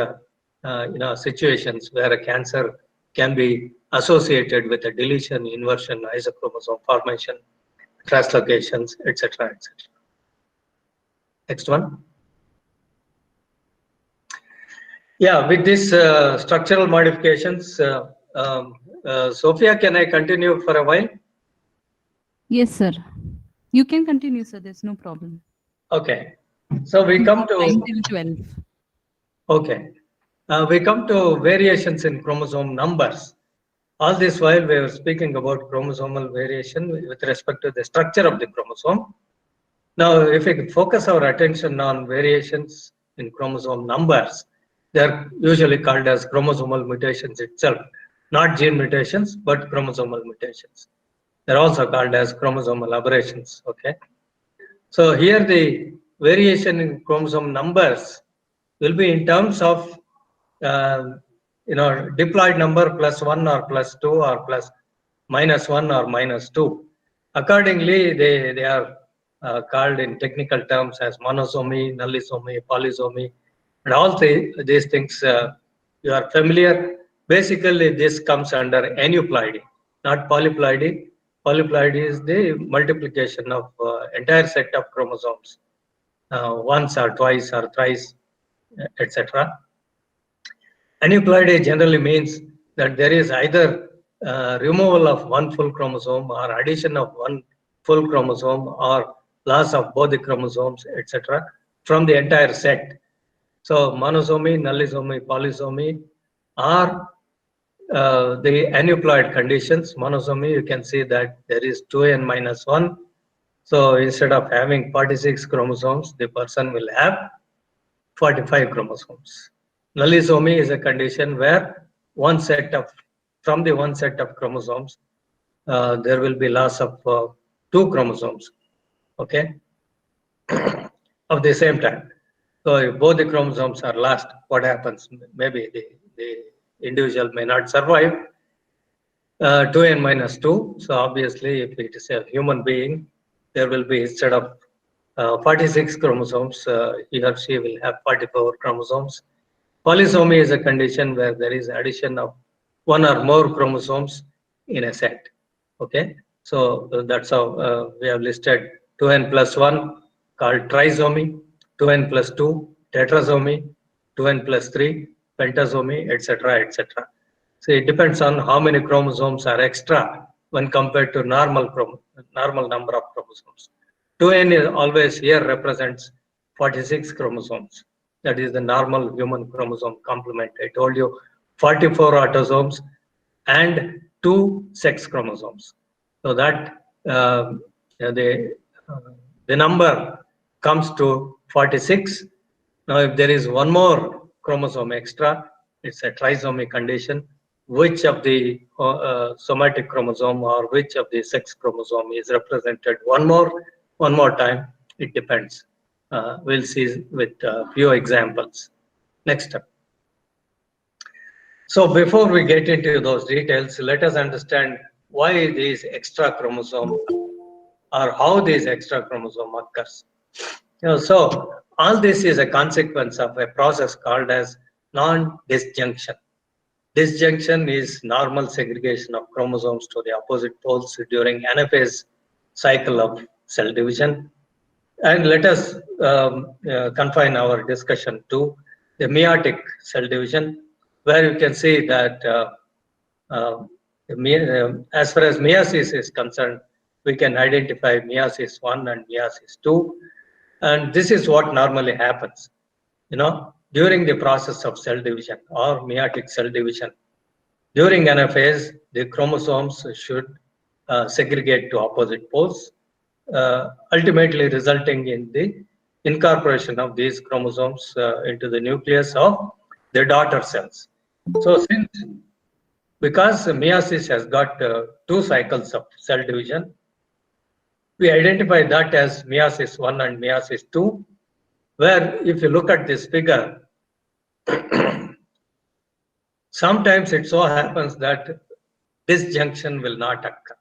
[SPEAKER 3] situations where a cancer can be associated with a deletion, inversion, isochromosome formation, translocations, etc., etc. Next one. Yeah, with these structural modifications, Sophia, can I continue for a while?
[SPEAKER 2] Yes, sir. You can continue, sir. There's no problem.
[SPEAKER 3] Okay. So we come to
[SPEAKER 2] 9 till 12.
[SPEAKER 3] Okay. We come to variations in chromosome numbers. All this while we were speaking about chromosomal variation with respect to the structure of the chromosome. Now, if we focus our attention on variations in chromosome numbers, they're usually called as chromosomal mutations itself, not gene mutations, but chromosomal mutations. They're also called as chromosomal aberrations. Okay. So here the variation in chromosome numbers will be in terms of diploid number +1 or +2 or +(-1) or -2. Accordingly, they are called in technical terms as monosomy, nullisomy, polysomy, and all these things you are familiar. Basically, this comes under aneuploidy, not polyploidy. Polyploidy is the multiplication of entire set of chromosomes. once or twice or thrice, etc. Aneuploidy generally means that there is either removal of one full chromosome or addition of one full chromosome or loss of both the chromosomes, etc. from the entire set. So monosomy, nullisomy, polysomy are the aneuploid conditions. Monosomy, you can see that there is 2n minus 1. So instead of having 46 chromosomes, the person will have 45 chromosomes. Nullisomy is a condition where from the one set of chromosomes, there will be loss of 2 chromosomes, okay, of the same time. So if both the chromosomes are lost, what happens? Maybe the individual may not survive 2n minus 2. So obviously, if it is a human being, there will be, instead of 46 chromosomes, he or she will have 44 chromosomes. Polysomy is a condition where there is addition of one or more chromosomes in a set. Okay, so that's how we have listed 2n plus 1 called trisomy, 2n plus 2 tetrasomy, 2n plus 3 pentasomy, etc., etc. So it depends on how many chromosomes are extra when compared to normal number of chromosomes. 2n is always here represents 46 chromosomes. That is the normal human chromosome complement. I told you 44 autosomes and 2 sex chromosomes. So that the number comes to 46. Now, if there is one more chromosome extra, it's a trisomy condition. Which of the somatic chromosome or which of the sex chromosome is represented one more time, it depends. We'll see with a few examples. Next up. So before we get into those details, let us understand why these extra chromosome or how this extra chromosome occurs. So all this is a consequence of a process called as non-disjunction. Disjunction is normal segregation of chromosomes to the opposite poles during anaphase cycle of cell division. And let us confine our discussion to the meiotic cell division, where you can see that as far as meiosis is concerned, we can identify meiosis 1 and meiosis 2. And this is what normally happens. During the process of cell division or meiotic cell division, during anaphase, the chromosomes should segregate to opposite poles, ultimately resulting in the incorporation of these chromosomes into the nucleus of the daughter cells. So because meiosis has got 2 cycles of cell division, we identify that as meiosis 1 and meiosis 2, where if you look at this figure, sometimes it so happens that disjunction will not occur.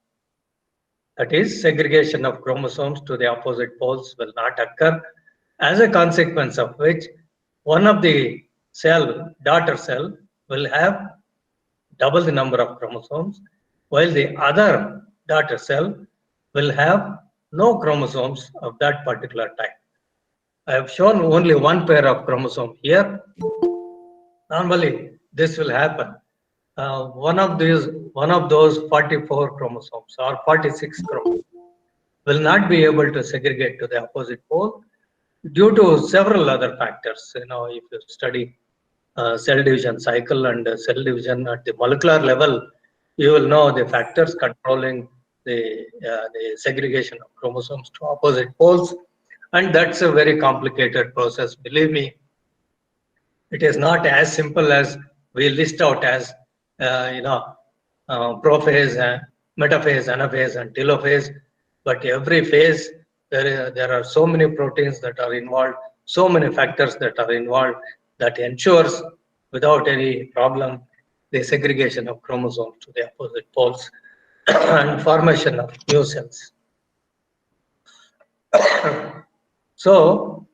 [SPEAKER 3] That is, segregation of chromosomes to the opposite poles will not occur, as a consequence of which one of the daughter cell, will have double the number of chromosomes, while the other daughter cell will have no chromosomes of that particular type. I have shown only one pair of chromosome here. Normally, this will happen. One of those 44 chromosomes or 46 chromosomes will not be able to segregate to the opposite pole due to several other factors. If you study cell division cycle and cell division at the molecular level, you will know the factors controlling the segregation of chromosomes to opposite poles, and that's a very complicated process. Believe me, it is not as simple as we list out as prophase, metaphase, anaphase, and telophase. But every phase, there are so many proteins that are involved, so many factors that are involved, that ensures without any problem the segregation of chromosomes to the opposite poles and formation of new cells. So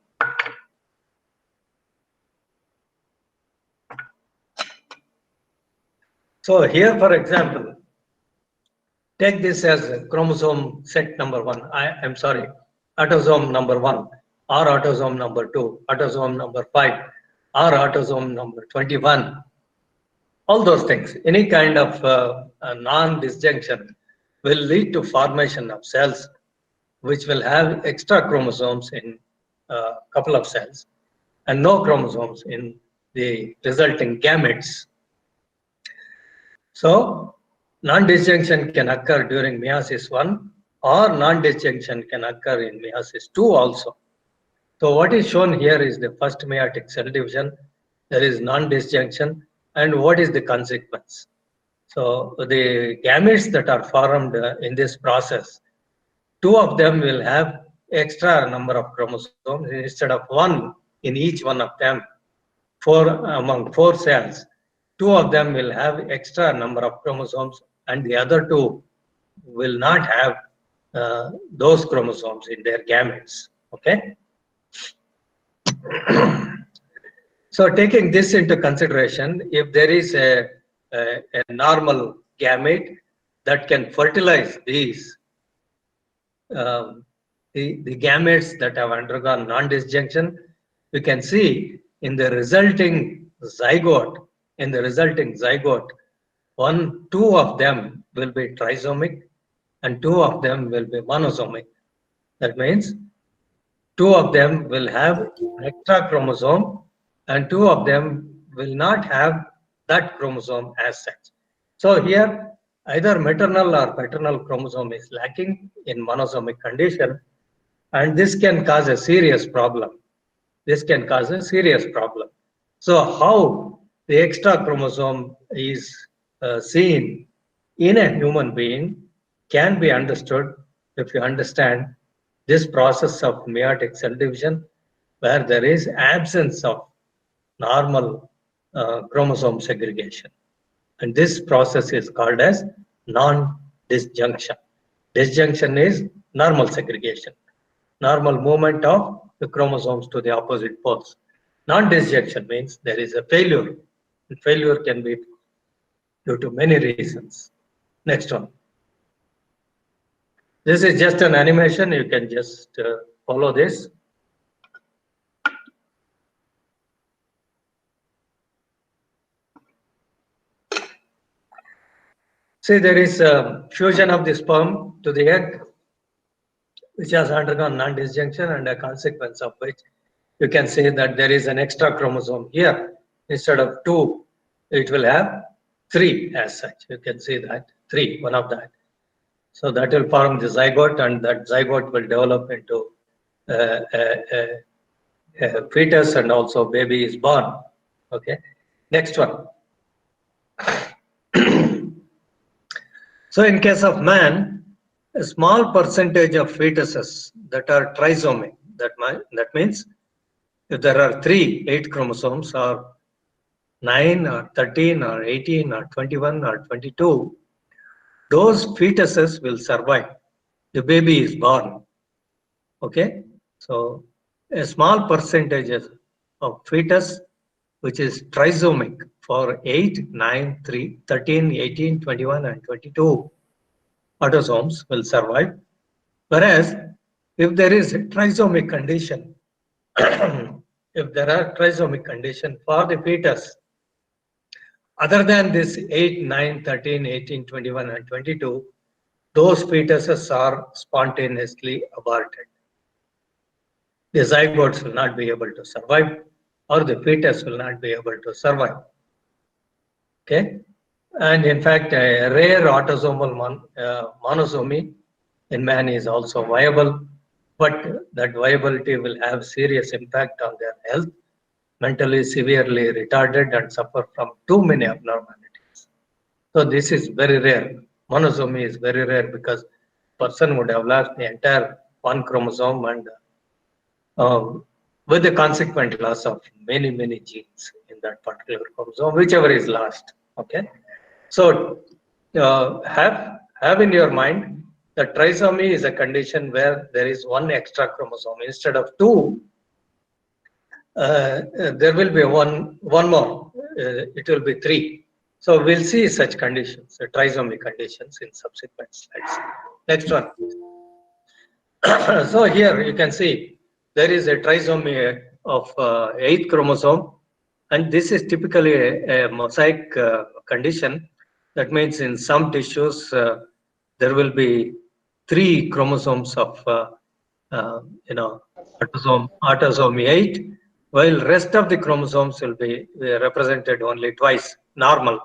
[SPEAKER 3] here, for example, take this as chromosome set number 1. I'm sorry, autosome number 1. or autosome number 2, autosome number 5, or autosome number 21. All those things, any kind of non-disjunction will lead to formation of cells which will have extra chromosomes in a couple of cells and no chromosomes in the resulting gametes. So, non-disjunction can occur during meiosis 1 or non-disjunction can occur in meiosis 2 also. So, what is shown here is the first meiotic cell division, there is non-disjunction, and what is the consequence? So, the gametes that are formed in this process, 2 of them will have extra number of chromosomes instead of 1 in each one of them. 4 among 4 cells, 2 of them will have extra number of chromosomes and the other 2 will not have those chromosomes in their gametes. Okay. So taking this into consideration, if there is a normal gamete that can fertilize these, the gametes that have undergone non-disjunction, you can see in the resulting zygote, two of them will be trisomic and 2 of them will be monosomic. That means 2 of them will have an extra chromosome and 2 of them will not have that chromosome as such. So here either maternal or paternal chromosome is lacking in monosomic condition, and this can cause a serious problem. So how the extra chromosome is seen in a human being can be understood if you understand this process of meiotic cell division, where there is absence of normal chromosome segregation. And this process is called as non-disjunction. Disjunction is normal segregation, normal movement of the chromosomes to the opposite poles. Non-disjunction means there is a failure. And failure can be due to many reasons. Next one. This is just an animation. You can just follow this. See, there is a fusion of the sperm to the egg, which has undergone non-disjunction, and a consequence of which you can say that there is an extra chromosome here. Instead of 2, it will have 3 as such. You can see that 3, one of that. So that will form the zygote, and that zygote will develop into a fetus, and also baby is born. Okay. Next one. So in case of man, a small percentage of fetuses that are trisomic, that means if there are 8 chromosomes, or 9 or 13 or 18 or 21 or 22, those fetuses will survive. The baby is born. Okay. So a small percentage of fetus which is trisomic for 8, 9, 3, 13, 18, 21 and 22 autosomes will survive. Whereas if there is a trisomic condition, if there are trisomic condition for the fetus, other than this 8, 9, 13, 18, 21 and 22, those fetuses are spontaneously aborted. The zygotes will not be able to survive, or the fetus will not be able to survive. Okay, and in fact, a rare autosomal monosomy in man is also viable, but that viability will have serious impact on their health, mentally severely retarded, and suffer from too many abnormalities. So this is very rare. Monosomy is very rare because person would have lost the entire one chromosome, and with the consequent loss of many genes in that particular chromosome, whichever is lost. Okay, so have in your mind that trisomy is a condition where there is one extra chromosome instead of 2. There will be one more. It will be 3. So we'll see such conditions, trisomy conditions, in subsequent slides. Next one. So here you can see there is a trisomy of 8th chromosome, and this is typically a mosaic condition. That means in some tissues there will be 3 chromosomes of autosomy 8, while rest of the chromosomes will be represented only twice, normal.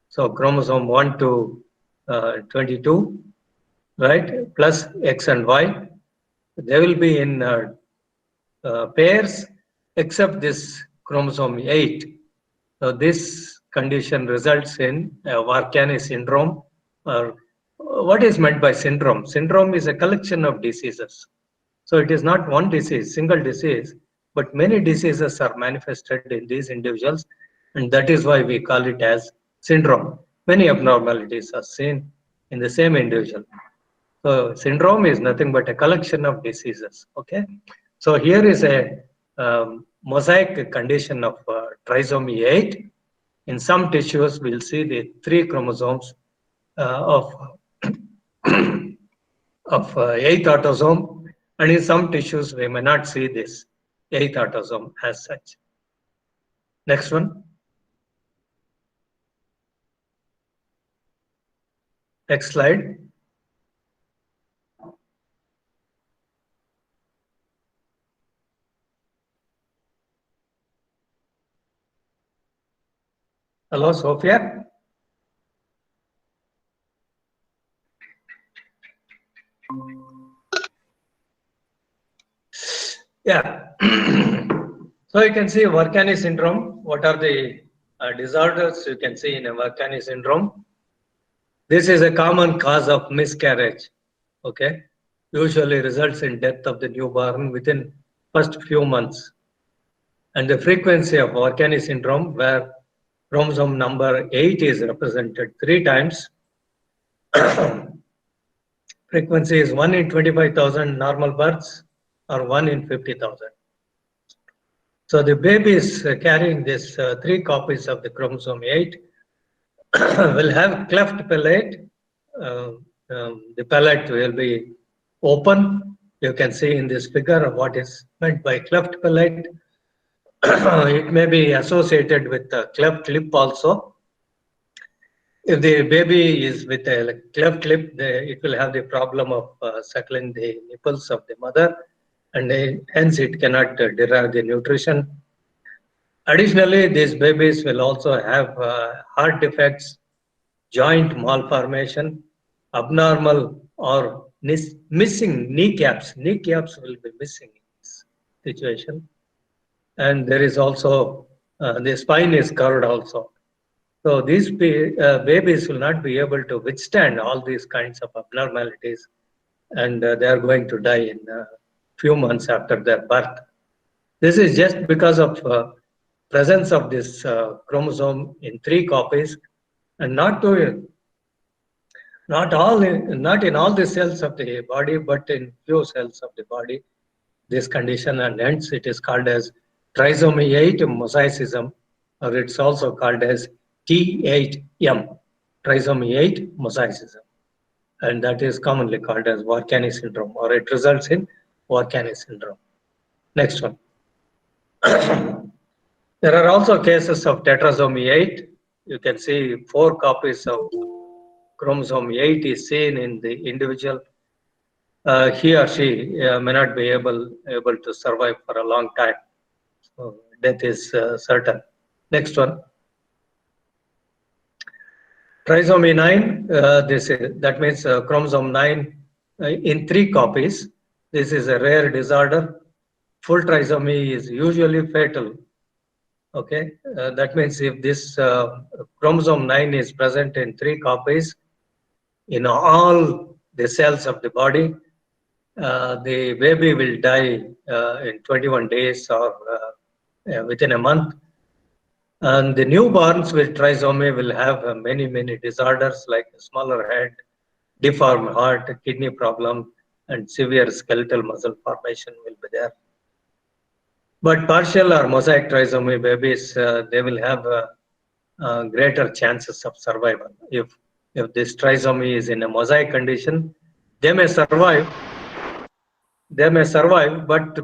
[SPEAKER 3] So chromosome 1 to 22, right, plus X and Y, they will be in pairs, except this chromosome 8. So this condition results in Varchan syndrome. Or what is meant by syndrome? Syndrome is a collection of diseases. So it is not one disease, single disease, but many diseases are manifested in these individuals, and that is why we call it as syndrome. Many abnormalities are seen in the same individual. So syndrome is nothing but a collection of diseases. Okay. So here is a mosaic condition of trisomy 8. In some tissues, we'll see the 3 chromosomes of 8th autosome, and in some tissues, we may not see this 8th autosome as such. Next one. Next slide. Hello, Sophia. Yeah. So you can see Varchan syndrome. What are the disorders you can see in a Varchan syndrome? This is a common cause of miscarriage. Okay. Usually results in death of the newborn within first few months. And the frequency of Varchan syndrome, where chromosome number 8 is represented 3 times. Frequency is 1 in 25,000 normal births or 1 in 50,000. So the babies carrying this 3 copies of the chromosome 8 will have cleft palate. The palate will be open. You can see in this figure what is meant by cleft palate. It may be associated with the cleft lip also. If the baby is with a cleft lip, it will have the problem of suckling the nipples of the mother, and hence it cannot derive the nutrition. Additionally, these babies will also have heart defects, joint malformation, abnormal or missing kneecaps. Kneecaps will be missing in this situation. And there is also, the spine is curved also. So these babies will not be able to withstand all these kinds of abnormalities, and they are going to die in a few months after their birth. This is just because of presence of this chromosome in 3 copies, and not in all the cells of the body, but in few cells of the body, this condition, and hence it is called as trisomy 8 mosaicism, or it's also called as T8M, trisomy 8 mosaicism, and that is commonly called as Varchan syndrome, or it results in Varchan syndrome. Next one. There are also cases of tetrasomy 8. You can see 4 copies of chromosome 8 is seen in the individual. He or she may not be able to survive for a long time. So death is certain. Next one. Trisomy 9, that means chromosome 9 in 3 copies. This is a rare disorder. Full trisomy is usually fatal. Okay, that means if this chromosome 9 is present in 3 copies in all the cells of the body, the baby will die in 21 days or within a month. And the newborns with trisomy will have many disorders like smaller head, deformed heart, kidney problem, and severe skeletal muscle formation will be there. But partial or mosaic trisomy babies, they will have greater chances of survival. If this trisomy is in a mosaic condition, they may survive. they may survive, but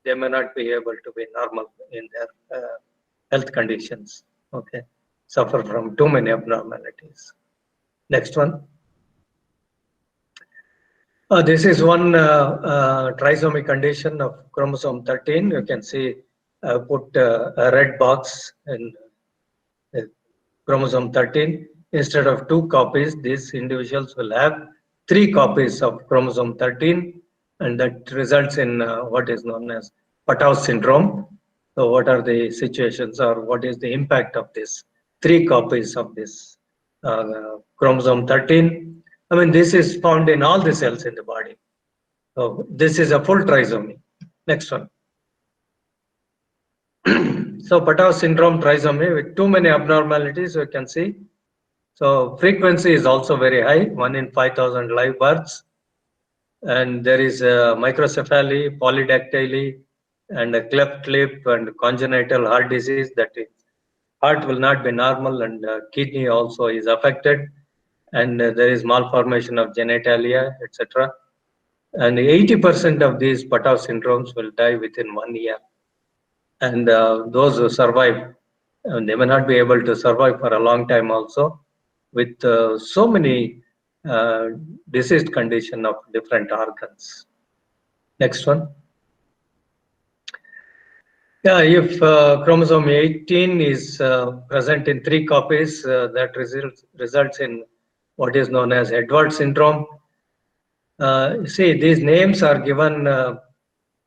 [SPEAKER 3] they may not be able to be normal in their health conditions. Okay, suffer from too many abnormalities. Next one. This is one trisomy condition of chromosome 13. You can see put a red box in chromosome 13. Instead of 2 copies, these individuals will have 3 copies of chromosome 13, and that results in what is known as Patau syndrome. So what are the situations, or what is the impact of this 3 copies of this chromosome 13? I mean, this is found in all the cells in the body. So this is a full trisomy. Next one. So Patau syndrome trisomy with too many abnormalities, you can see. So frequency is also very high, 1 in 5,000 live births. And there is microcephaly, polydactyly, and a cleft lip and congenital heart disease. That is, heart will not be normal, and kidney also is affected. And there is malformation of genitalia, etc. And 80% of these Patau syndromes will die within 1 year. And those who survive, they may not be able to survive for a long time also, with so many diseased condition of different organs. Next one. Yeah, if chromosome 18 is present in 3 copies, that results in what is known as Edward syndrome. See, these names are given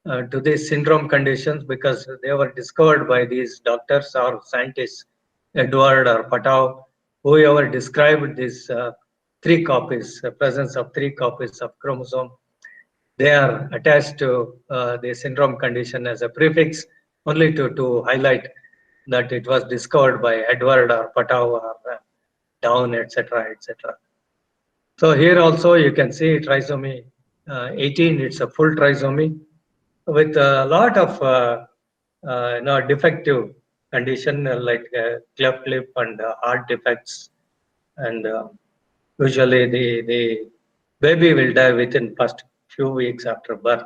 [SPEAKER 3] to these syndrome conditions because they were discovered by these doctors or scientists, Edward or Patau, whoever described these 3 copies, the presence of 3 copies of chromosome. They are attached to the syndrome condition as a prefix, only to highlight that it was discovered by Edward or Patau or Down, etc., etc. So here also you can see trisomy 18. It's a full trisomy with a lot of defective condition like cleft lip and heart defects, and usually the baby will die within first few weeks after birth.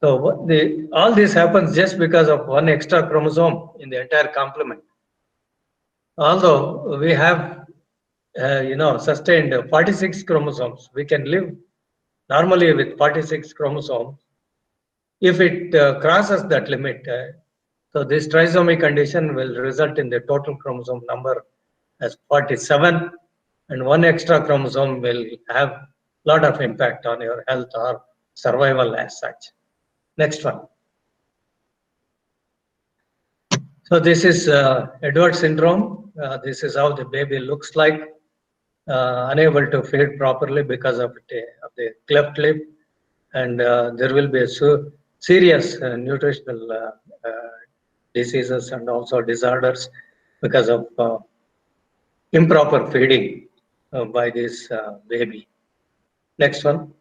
[SPEAKER 3] So all this happens just because of one extra chromosome in the entire complement. Although we have sustained 46 chromosomes, we can live normally with 46 chromosomes. If it crosses that limit, so this trisomy condition will result in the total chromosome number as 47, and one extra chromosome will have a lot of impact on your health or survival as such. Next one. So this is Edward syndrome. This is how the baby looks like, unable to feed properly because of the cleft lip, and there will be a serious nutritional diseases and also disorders because of improper feeding by this baby. Next one.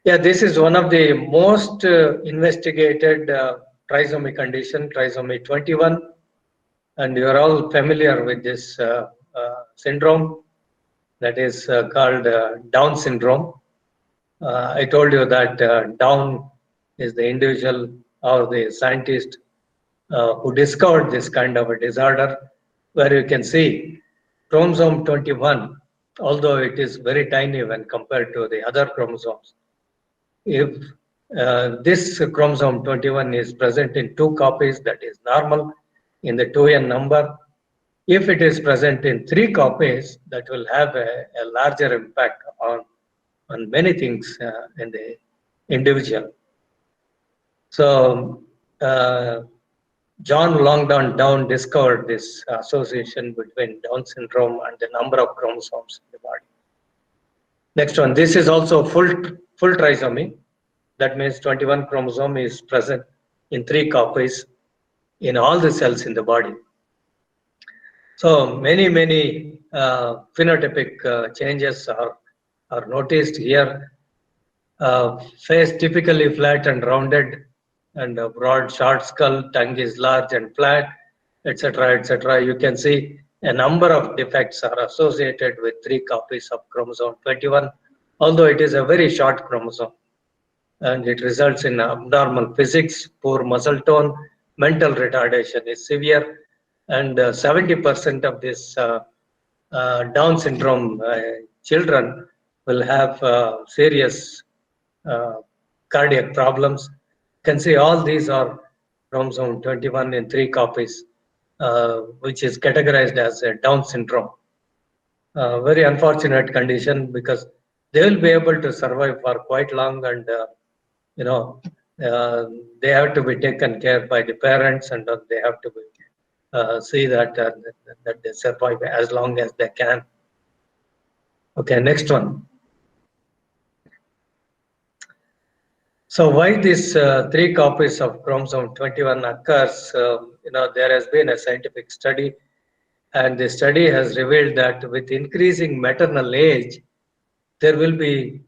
[SPEAKER 3] Yeah, this is one of the most investigated trisomy condition, trisomy 21, and you are all familiar with this syndrome that is called Down syndrome. I told you that Down is the individual or the scientist who discovered this kind of a disorder, where you can see chromosome 21, although it is very tiny when compared to the other chromosomes. If this chromosome 21 is present in 2 copies, that is normal in the 2n number. If it is present in 3 copies, that will have a larger impact on many things in the individual. So John Langdon Down discovered this association between Down syndrome and the number of chromosomes in the body. Next one, this is also full trisomy. That means 21 chromosome is present in 3 copies in all the cells in the body. So many phenotypic changes are noticed here. Face typically flat and rounded, and a broad short skull, tongue is large and flat, etc., etc. You can see a number of defects are associated with 3 copies of chromosome 21, although it is a very short chromosome. And it results in abnormal physics, poor muscle tone, mental retardation is severe, and 70% of this Down syndrome children will have serious uh, cardiac problems. You can see all these are chromosome 21 in 3 copies, which is categorized as a Down syndrome. Very unfortunate condition because they will be able to survive for quite long, and you know they have to be taken care by the parents, and they have to be, see that that they survive as long as they can. Okay, next one. So why these 3 copies of chromosome 21 occurs? There has been a scientific study, and the study has revealed that with increasing maternal age, there will be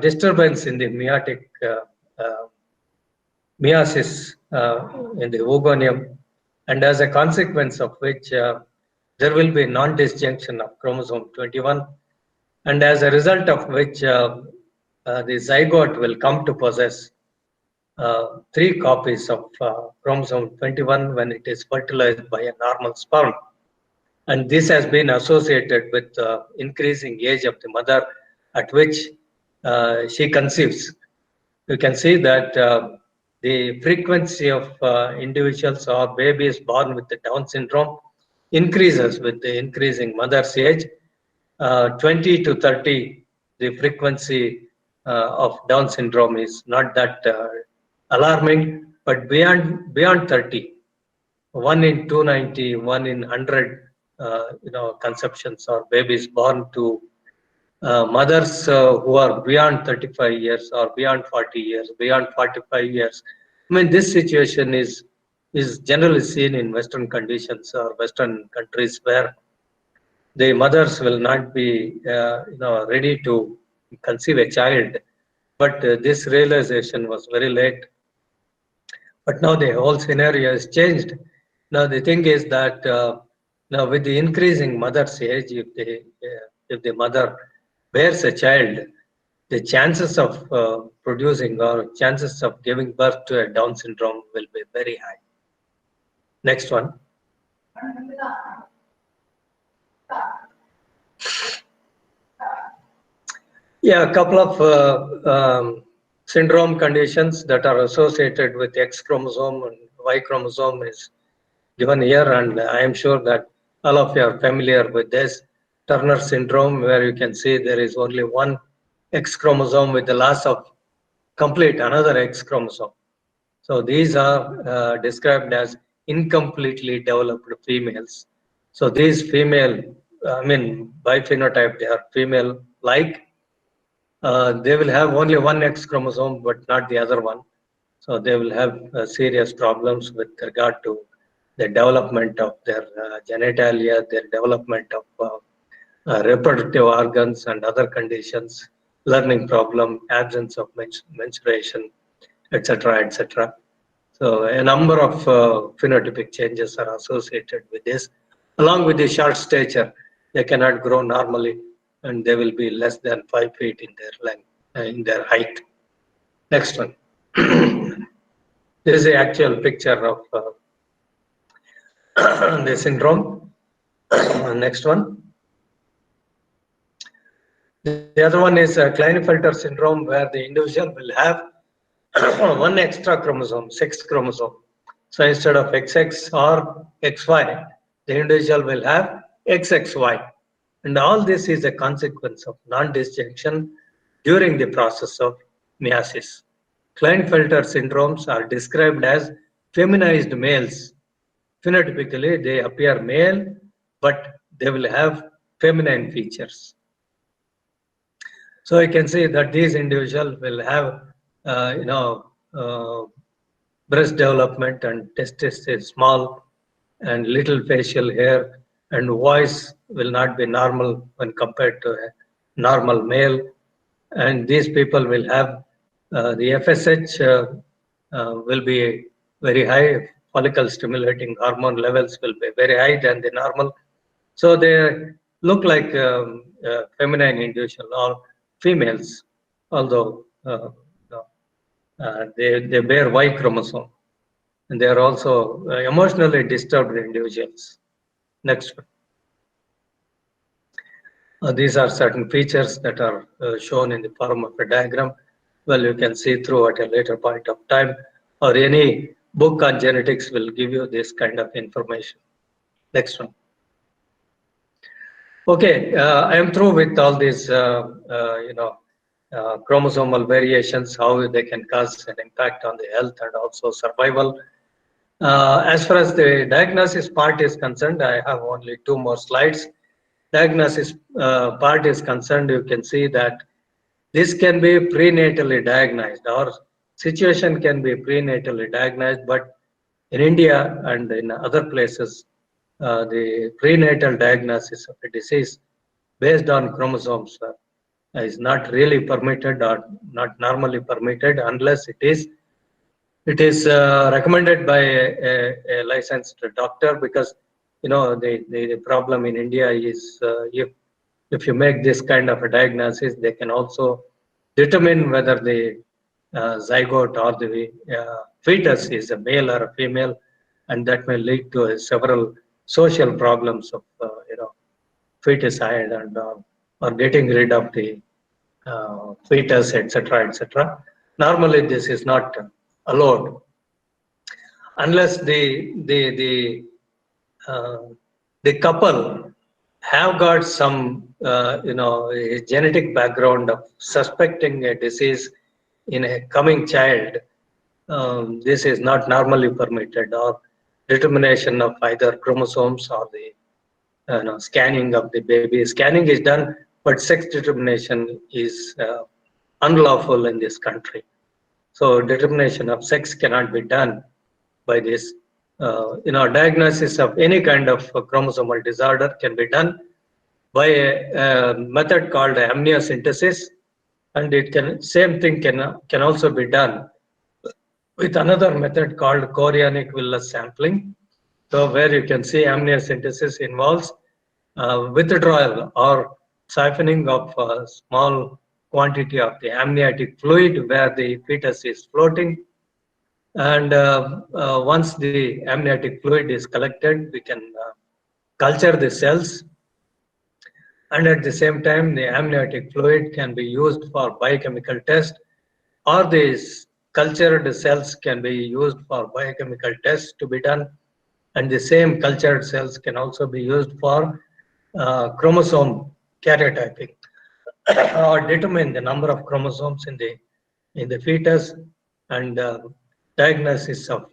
[SPEAKER 3] disturbance in the meiotic meiosis in the oogoneum, and as a consequence of which there will be non-disjunction of chromosome 21, and as a result of which the zygote will come to possess 3 copies of chromosome 21 when it is fertilized by a normal sperm. And this has been associated with increasing age of the mother at which she conceives. You can see that the frequency of individuals or babies born with the Down syndrome increases with the increasing mother's age. 20 to 30, the frequency of Down syndrome is not that alarming, but beyond 30, 1 in 290, 1 in 100, conceptions or babies born to mothers who are beyond 35 years or beyond 40 years, beyond 45 years. I mean, this situation is generally seen in Western conditions or Western countries where the mothers will not be, ready to conceive a child. But this realization was very late. But now the whole scenario has changed. Now the thing is that now with the increasing mother's age, if the mother bears a child, the chances of producing or chances of giving birth to a Down syndrome will be very high. Next one. Yeah, a couple of syndrome conditions that are associated with X chromosome and Y chromosome is given here, and I am sure that all of you are familiar with this. Turner syndrome, where you can see there is only one X chromosome with the loss of complete another X chromosome. So these are described as incompletely developed females. So these female, by phenotype, they are female-like. They will have only one X chromosome, but not the other one. So they will have serious problems with regard to the development of their genitalia, their development of reproductive organs and other conditions, learning problem, absence of menstruation, etc., etc. So a number of phenotypic changes are associated with this. Along with the short stature, they cannot grow normally, and they will be less than 5 feet in their length, in their height. Next one. This is the actual picture of the syndrome. Next one. The other one is Klinefelter syndrome, where the individual will have one extra chromosome, sex chromosome. So instead of XX or XY, the individual will have XXY. And all this is a consequence of non-disjunction during the process of meiosis. Klinefelter syndromes are described as feminized males. Phenotypically, they appear male, but they will have feminine features. So you can see that these individuals will have, breast development and testis is small and little facial hair, and voice will not be normal when compared to a normal male. And these people will have the FSH will be very high, follicle stimulating hormone levels will be very high than the normal. So they look like a feminine individual or females, although they bear Y chromosome. And they are also emotionally disturbed individuals. Next one. These are certain features that are shown in the form of a diagram. Well, you can see through at a later point of time, or any book on genetics will give you this kind of information. Next one. Okay, I am through with all these, chromosomal variations, how they can cause an impact on the health and also survival. As far as the diagnosis part is concerned, I have only 2 more slides. Diagnosis part is concerned, you can see that this can be prenatally diagnosed. Our situation can be prenatally diagnosed, but in India and in other places, the prenatal diagnosis of a disease based on chromosomes is not really permitted or not normally permitted unless it is recommended by a licensed doctor, because the problem in India is if you make this kind of a diagnosis, they can also determine whether the zygote or the fetus is a male or a female, and that may lead to several social problems of feticide and or getting rid of the fetus, etc., etc. Normally, this is not allowed unless the couple have got some a genetic background of suspecting a disease in a coming child. This is not normally permitted, or determination of either chromosomes or the scanning of the baby. Scanning is done, but sex determination is unlawful in this country. So determination of sex cannot be done by this. Diagnosis of any kind of chromosomal disorder can be done by a method called amniocentesis, and same thing can also be done with another method called chorionic villus sampling. So where you can see amniocentesis involves withdrawal or siphoning of a small quantity of the amniotic fluid where the fetus is floating. And once the amniotic fluid is collected, we can culture the cells. And at the same time, the amniotic fluid can be used for biochemical test, or these cultured cells can be used for biochemical tests to be done. And the same cultured cells can also be used for chromosome karyotyping or determine the number of chromosomes in the fetus, and diagnosis of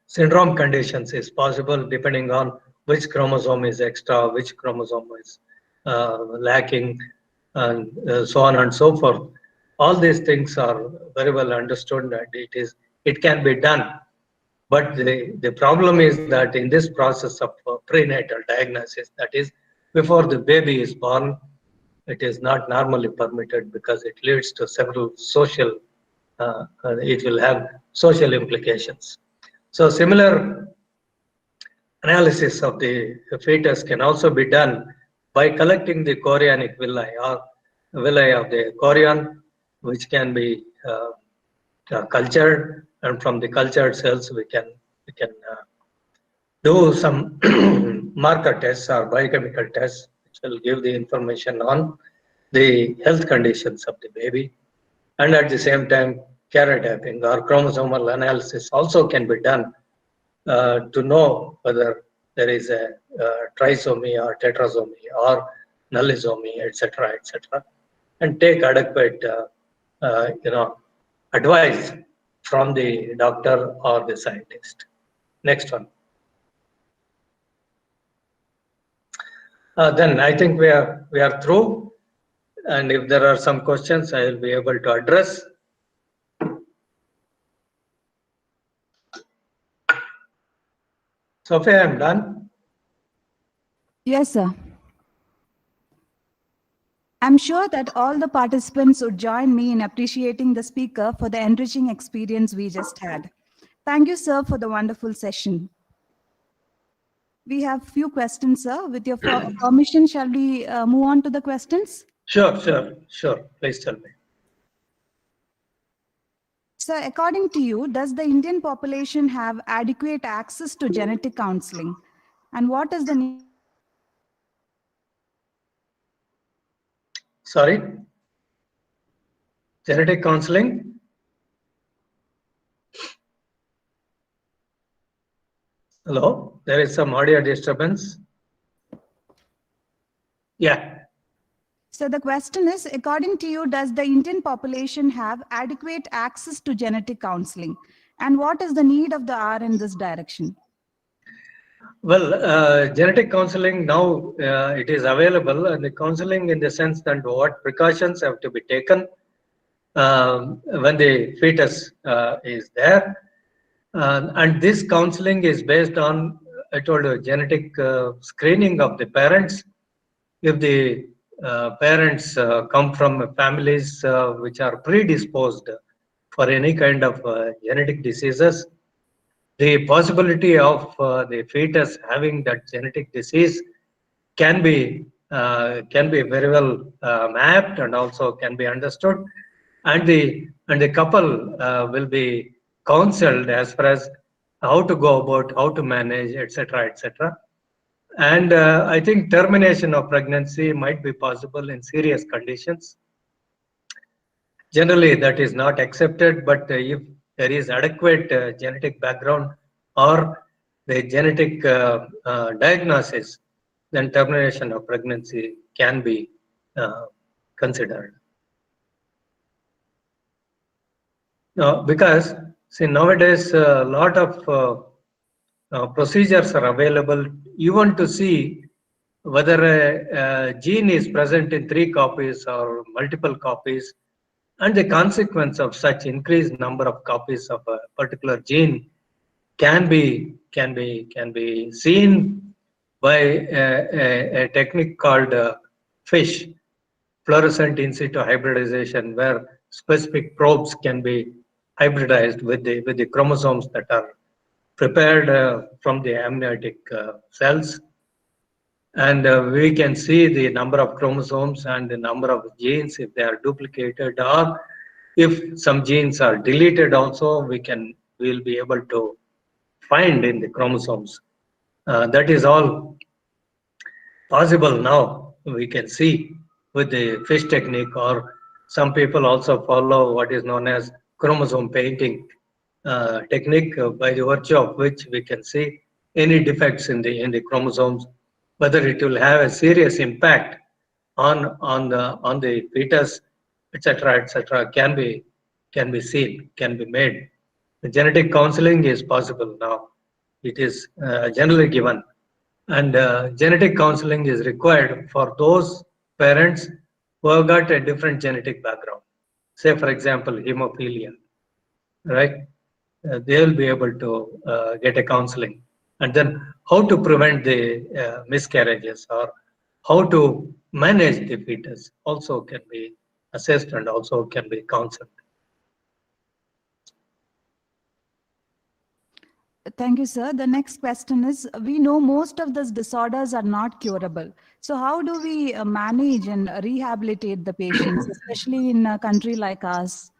[SPEAKER 3] syndrome conditions is possible depending on which chromosome is extra, which chromosome is lacking, and so on and so forth. All these things are very well understood, and it can be done. But the problem is that in this process of prenatal diagnosis, that is before the baby is born, it is not normally permitted because it leads to several social, it will have social implications. So similar analysis of the fetus can also be done by collecting the chorionic villi or villi of the chorion, which can be cultured, and from the cultured cells we can do some marker tests or biochemical tests, which will give the information on the health conditions of the baby. And at the same time, karyotyping or chromosomal analysis also can be done to know whether there is a trisomy or tetrasomy or nullisomy, etc., etc., and take adequate advice from the doctor or the scientist. Next one. Then I think we are through, and if there are some questions, I will be able to address. Sophia, I'm done.
[SPEAKER 1] Yes, sir. I'm sure that all the participants would join me in appreciating the speaker for the enriching experience we just had. Thank you, sir, for the wonderful session. We have few questions, sir. With your permission, shall we move on to the questions?
[SPEAKER 3] Sure. Please tell me.
[SPEAKER 1] So according to you, does the Indian population have adequate access to genetic counseling? And what is the need?
[SPEAKER 3] Sorry? Genetic counseling? Hello? There is some audio disturbance. Yeah.
[SPEAKER 1] So the question is, according to you, does the Indian population have adequate access to genetic counseling? And what is the need of the hour in this direction?
[SPEAKER 3] Well, genetic counseling now it is available, and the counseling in the sense that what precautions have to be taken when the fetus is there, and this counseling is based on, I told you, genetic screening of the parents. If the parents come from families which are predisposed for any kind of genetic diseases, the possibility of the fetus having that genetic disease can be very well mapped and also can be understood, and the couple will be counseled as far as how to go about, how to manage, etc., etc. And I think termination of pregnancy might be possible in serious conditions. Generally, that is not accepted, but if there is adequate genetic background or the genetic diagnosis, then termination of pregnancy can be considered. Now, because see, nowadays a lot of procedures are available even to see whether a gene is present in 3 copies or multiple copies, and the consequence of such increased number of copies of a particular gene can be seen by a technique called FISH, fluorescent in situ hybridization, where specific probes can be hybridized with the chromosomes that are prepared from the amniotic cells, and we can see the number of chromosomes and the number of genes if they are duplicated, or if some genes are deleted also, we'll be able to find in the chromosomes. That is all possible now. We can see with the FISH technique, or some people also follow what is known as chromosome painting technique, by the virtue of which we can see any defects in the chromosomes, whether it will have a serious impact on the fetus, etc., can be seen, can be made. The genetic counseling is possible now. It is generally given, and genetic counseling is required for those parents who have got a different genetic background. Say, for example, hemophilia, right? They will be able to get a counseling, and then how to prevent the miscarriages or how to manage the fetus also can be assessed and also can be counseled.
[SPEAKER 1] Thank you, sir. The next question is, we know most of these disorders are not curable. So how do we manage and rehabilitate the patients, especially in a country like ours?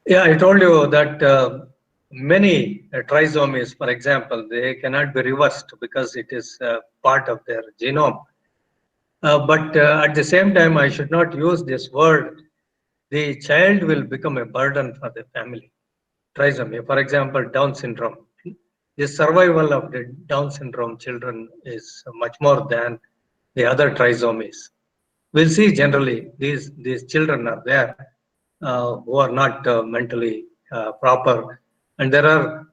[SPEAKER 3] Yeah, I told you that many trisomies, for example, they cannot be reversed because it is part of their genome. But at the same time, I should not use this word. The child will become a burden for the family. Trisomy, for example, Down syndrome. The survival of the Down syndrome children is much more than the other trisomies. We'll see generally these children are there who are not mentally proper, and there are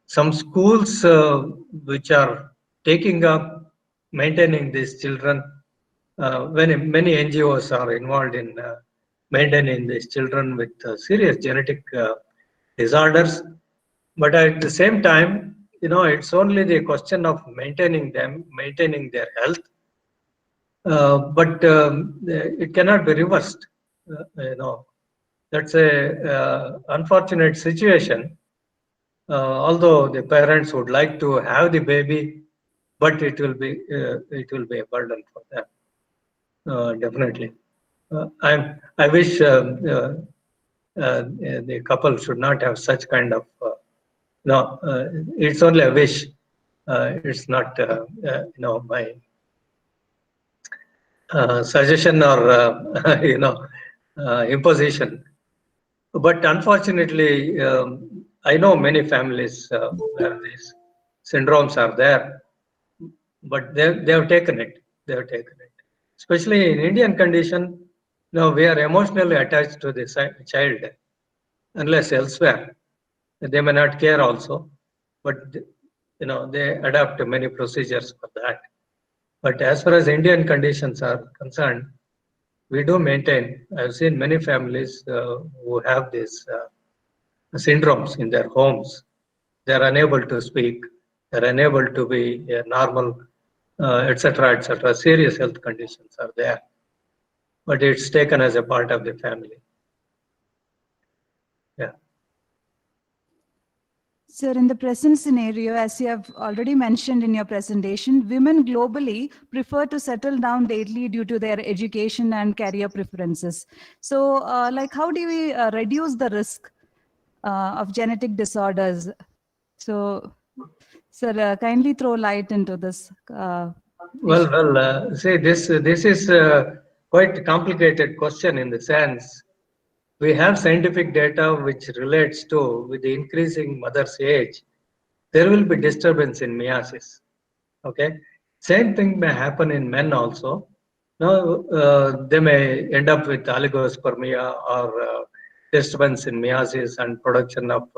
[SPEAKER 3] some schools which are taking up maintaining these children. When many NGOs are involved in maintaining these children with serious genetic disorders, but at the same time, it's only the question of maintaining them, maintaining their health, but it cannot be reversed. That's a unfortunate situation. Although the parents would like to have the baby, but it will be a burden for them, definitely. I wish the couple should not have such kind of no. It's only a wish. It's not my suggestion or imposition. But unfortunately, I know many families where these syndromes are there, but they have taken it. They have taken it. Especially in Indian condition, we are emotionally attached to the child, unless elsewhere. They may not care also, but they adapt many procedures for that. But as far as Indian conditions are concerned, we do maintain. I've seen many families who have these syndromes in their homes. They're unable to speak. They're unable to be normal, etc., etc. Serious health conditions are there, but it's taken as a part of the family. Yeah.
[SPEAKER 1] Sir, in the present scenario, as you have already mentioned in your presentation, women globally prefer to settle down lately due to their education and career preferences. So, how do we reduce the risk of genetic disorders? So, sir, kindly throw light into this.
[SPEAKER 3] See, this is quite a complicated question in the sense we have scientific data which relates to with the increasing mother's age, there will be disturbance in meiosis. Okay, same thing may happen in men also. Now they may end up with oligospermia or disturbance in meiosis and production of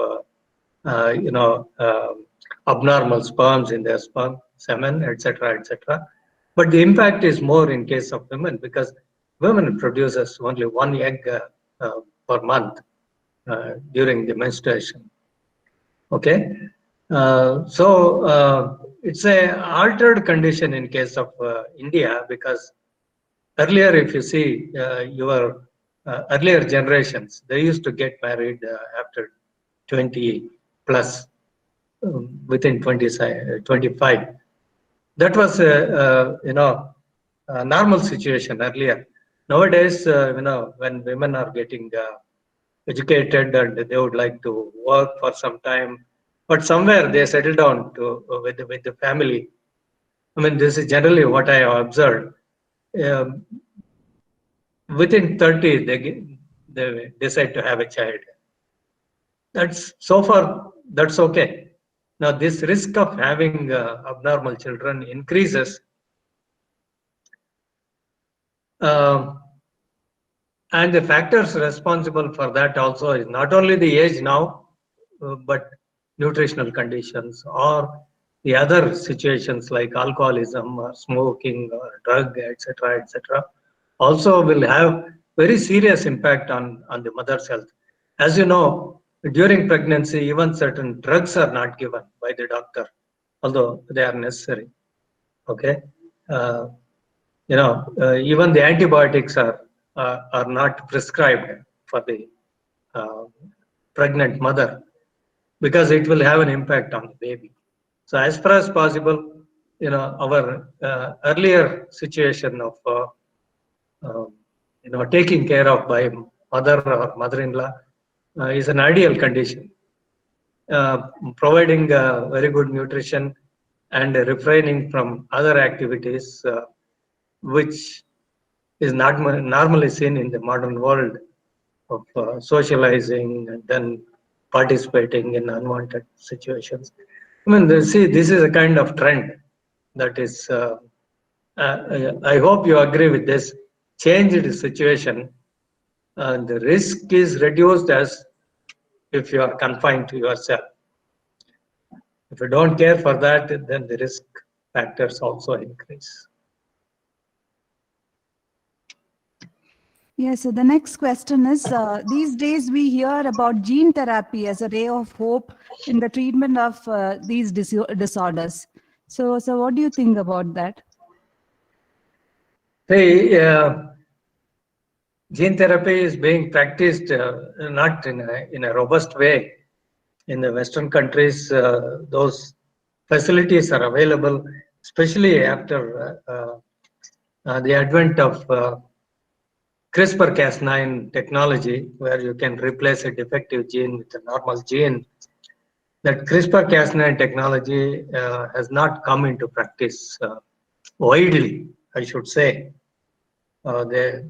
[SPEAKER 3] abnormal sperms in their sperm, semen, etc., etc. But the impact is more in case of women because women produces only one egg per month during the menstruation. Okay, so it's a altered condition in case of India because earlier, if you see your earlier generations, they used to get married after 20 plus, within 25. That was a normal situation earlier. Nowadays, when women are getting educated and they would like to work for some time, but somewhere they settle down to with the family. I mean, this is generally what I have observed. Within 30, they decide to have a child. That's so far, that's okay. Now, this risk of having abnormal children increases. And the factors responsible for that also is not only the age now, but nutritional conditions or the other situations like alcoholism or smoking or drug, etc., etc., also will have very serious impact on the mother's health. As you know, during pregnancy, even certain drugs are not given by the doctor, although they are necessary. Okay, even the antibiotics are not prescribed for the pregnant mother because it will have an impact on the baby. So as far as possible, our earlier situation of taking care of by mother or mother-in-law is an ideal condition. Providing very good nutrition and refraining from other activities which is not normally seen in the modern world of socializing and then participating in unwanted situations. I mean, this is a kind of trend that is, I hope you agree with this, changed situation. The risk is reduced as if you are confined to yourself. If you don't care for that, then the risk factors also increase.
[SPEAKER 1] Yes, so the next question is, these days we hear about gene therapy as a ray of hope in the treatment of these disorders. So what do you think about that?
[SPEAKER 3] Gene therapy is being practiced not in a robust way. In the Western countries, those facilities are available, especially after the advent of CRISPR-Cas9 technology, where you can replace a defective gene with a normal gene. That CRISPR-Cas9 technology has not come into practice widely, I should say. The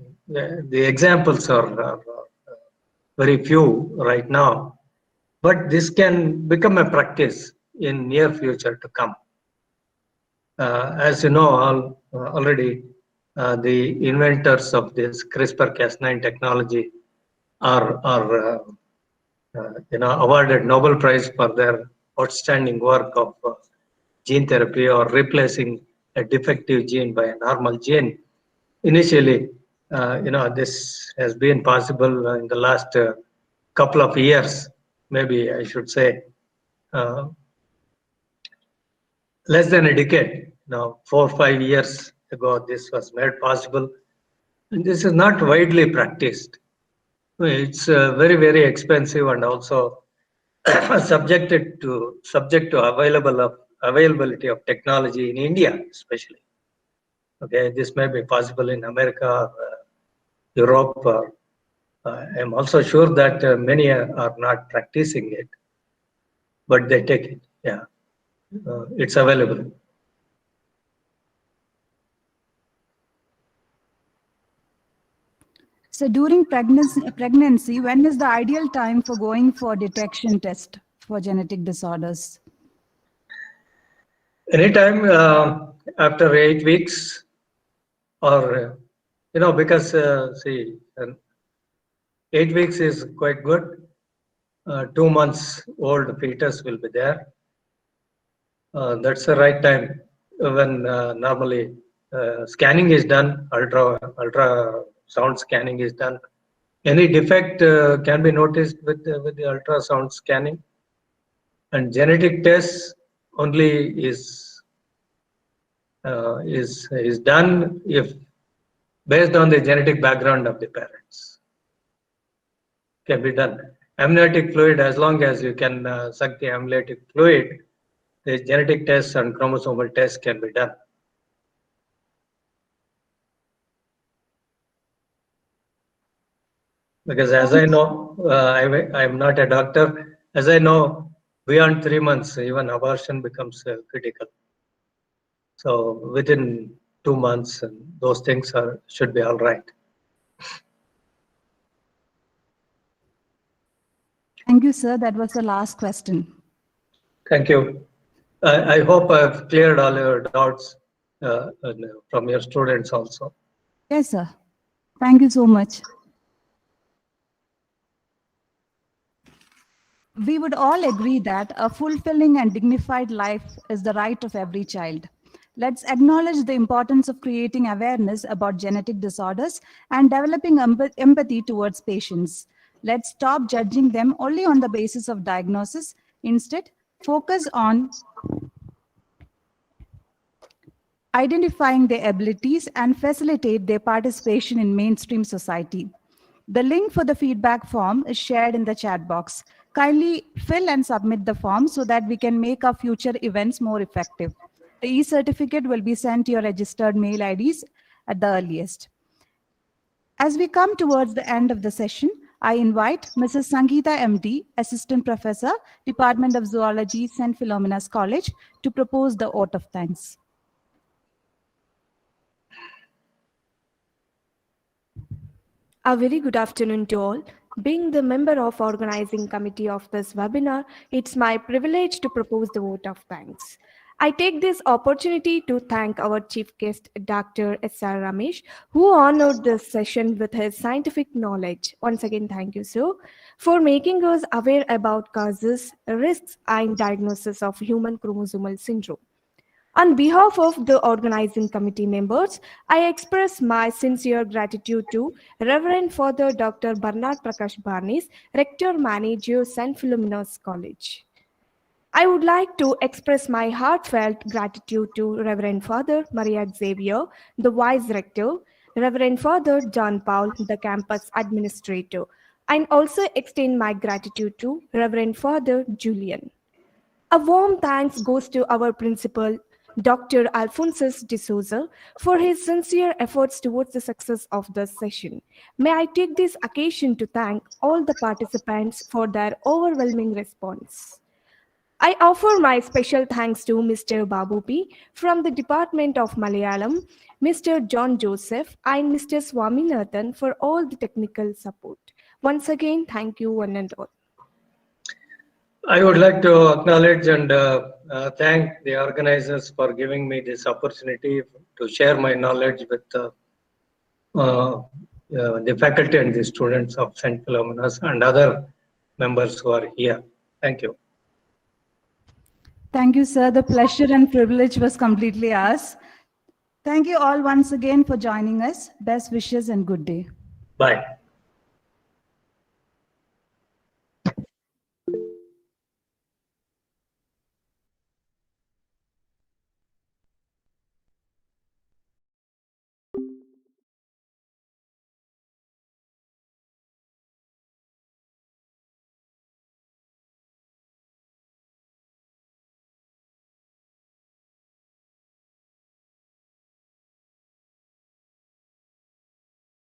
[SPEAKER 3] examples are very few right now, but this can become a practice in near future to come. As you know, already the inventors of this CRISPR-Cas9 technology are awarded Nobel Prize for their outstanding work of gene therapy or replacing a defective gene by a normal gene. Initially, this has been possible in the last couple of years, maybe I should say, less than a decade. 4 or 5 years ago, this was made possible. And this is not widely practiced. It's very, very expensive and also subject to availability of technology in India, especially. Okay, this may be possible in America, Europe. I'm also sure that many are not practicing it, but they take it. Yeah, it's available.
[SPEAKER 1] So during pregnancy, when is the ideal time for going for detection test for genetic disorders?
[SPEAKER 3] Anytime after 8 weeks, or because see, 8 weeks is quite good. 2 months old fetus will be there. That's the right time when normally scanning is done, ultrasound scanning is done. Any defect can be noticed with the ultrasound scanning, and genetic tests only is done if based on the genetic background of the parents. Can be done. Amniotic fluid, as long as you can suck the amniotic fluid, the genetic tests and chromosomal tests can be done. Because as I know, I'm not a doctor. As I know, beyond 3 months, even abortion becomes critical. So within 2 months, those things should be all right.
[SPEAKER 1] Thank you, sir. That was the last question.
[SPEAKER 3] Thank you. I hope I've cleared all your doubts from your students also.
[SPEAKER 1] Yes, sir. Thank you so much. We would all agree that a fulfilling and dignified life is the right of every child. Let's acknowledge the importance of creating awareness about genetic disorders and developing empathy towards patients. Let's stop judging them only on the basis of diagnosis. Instead, focus on identifying their abilities and facilitate their participation in mainstream society. The link for the feedback form is shared in the chat box. Kindly fill and submit the form so that we can make our future events more effective. The e-certificate will be sent to your registered mail IDs at the earliest. As we come towards the end of the session, I invite Mrs. Sangeeta MD, Assistant Professor, Department of Zoology, St. Philomena's College, to propose the vote of thanks.
[SPEAKER 4] A very good afternoon to all. Being the member of organizing committee of this webinar, it's my privilege to propose the vote of thanks. I take this opportunity to thank our chief guest, Dr. Sr Ramesh, who honored this session with his scientific knowledge. Once again, thank you, sir, for making us aware about causes, risks, and diagnosis of human chromosomal syndrome. On behalf of the organizing committee members, I express my sincere gratitude to Reverend Father Dr. Bernard Prakash Barnes, Rector Manager, St. Philomena's College. I would like to express my heartfelt gratitude to Reverend Father Maria Xavier, the Vice Rector, Reverend Father John Paul, the Campus Administrator, and also extend my gratitude to Reverend Father Julian. A warm thanks goes to our principal, Dr. Alphonsus de Souza, for his sincere efforts towards the success of this session. May I take this occasion to thank all the participants for their overwhelming response. I offer my special thanks to Mr. Babu P. from the Department of Malayalam, Mr. John Joseph, and Mr. Swaminathan for all the technical support. Once again, thank you one and all.
[SPEAKER 3] I would like to acknowledge and thank the organizers for giving me this opportunity to share my knowledge with the faculty and the students of St. Philomena's and other members who are here. Thank you.
[SPEAKER 1] Thank you, sir. The pleasure and privilege was completely ours. Thank you all once again for joining us. Best wishes and good day.
[SPEAKER 3] Bye.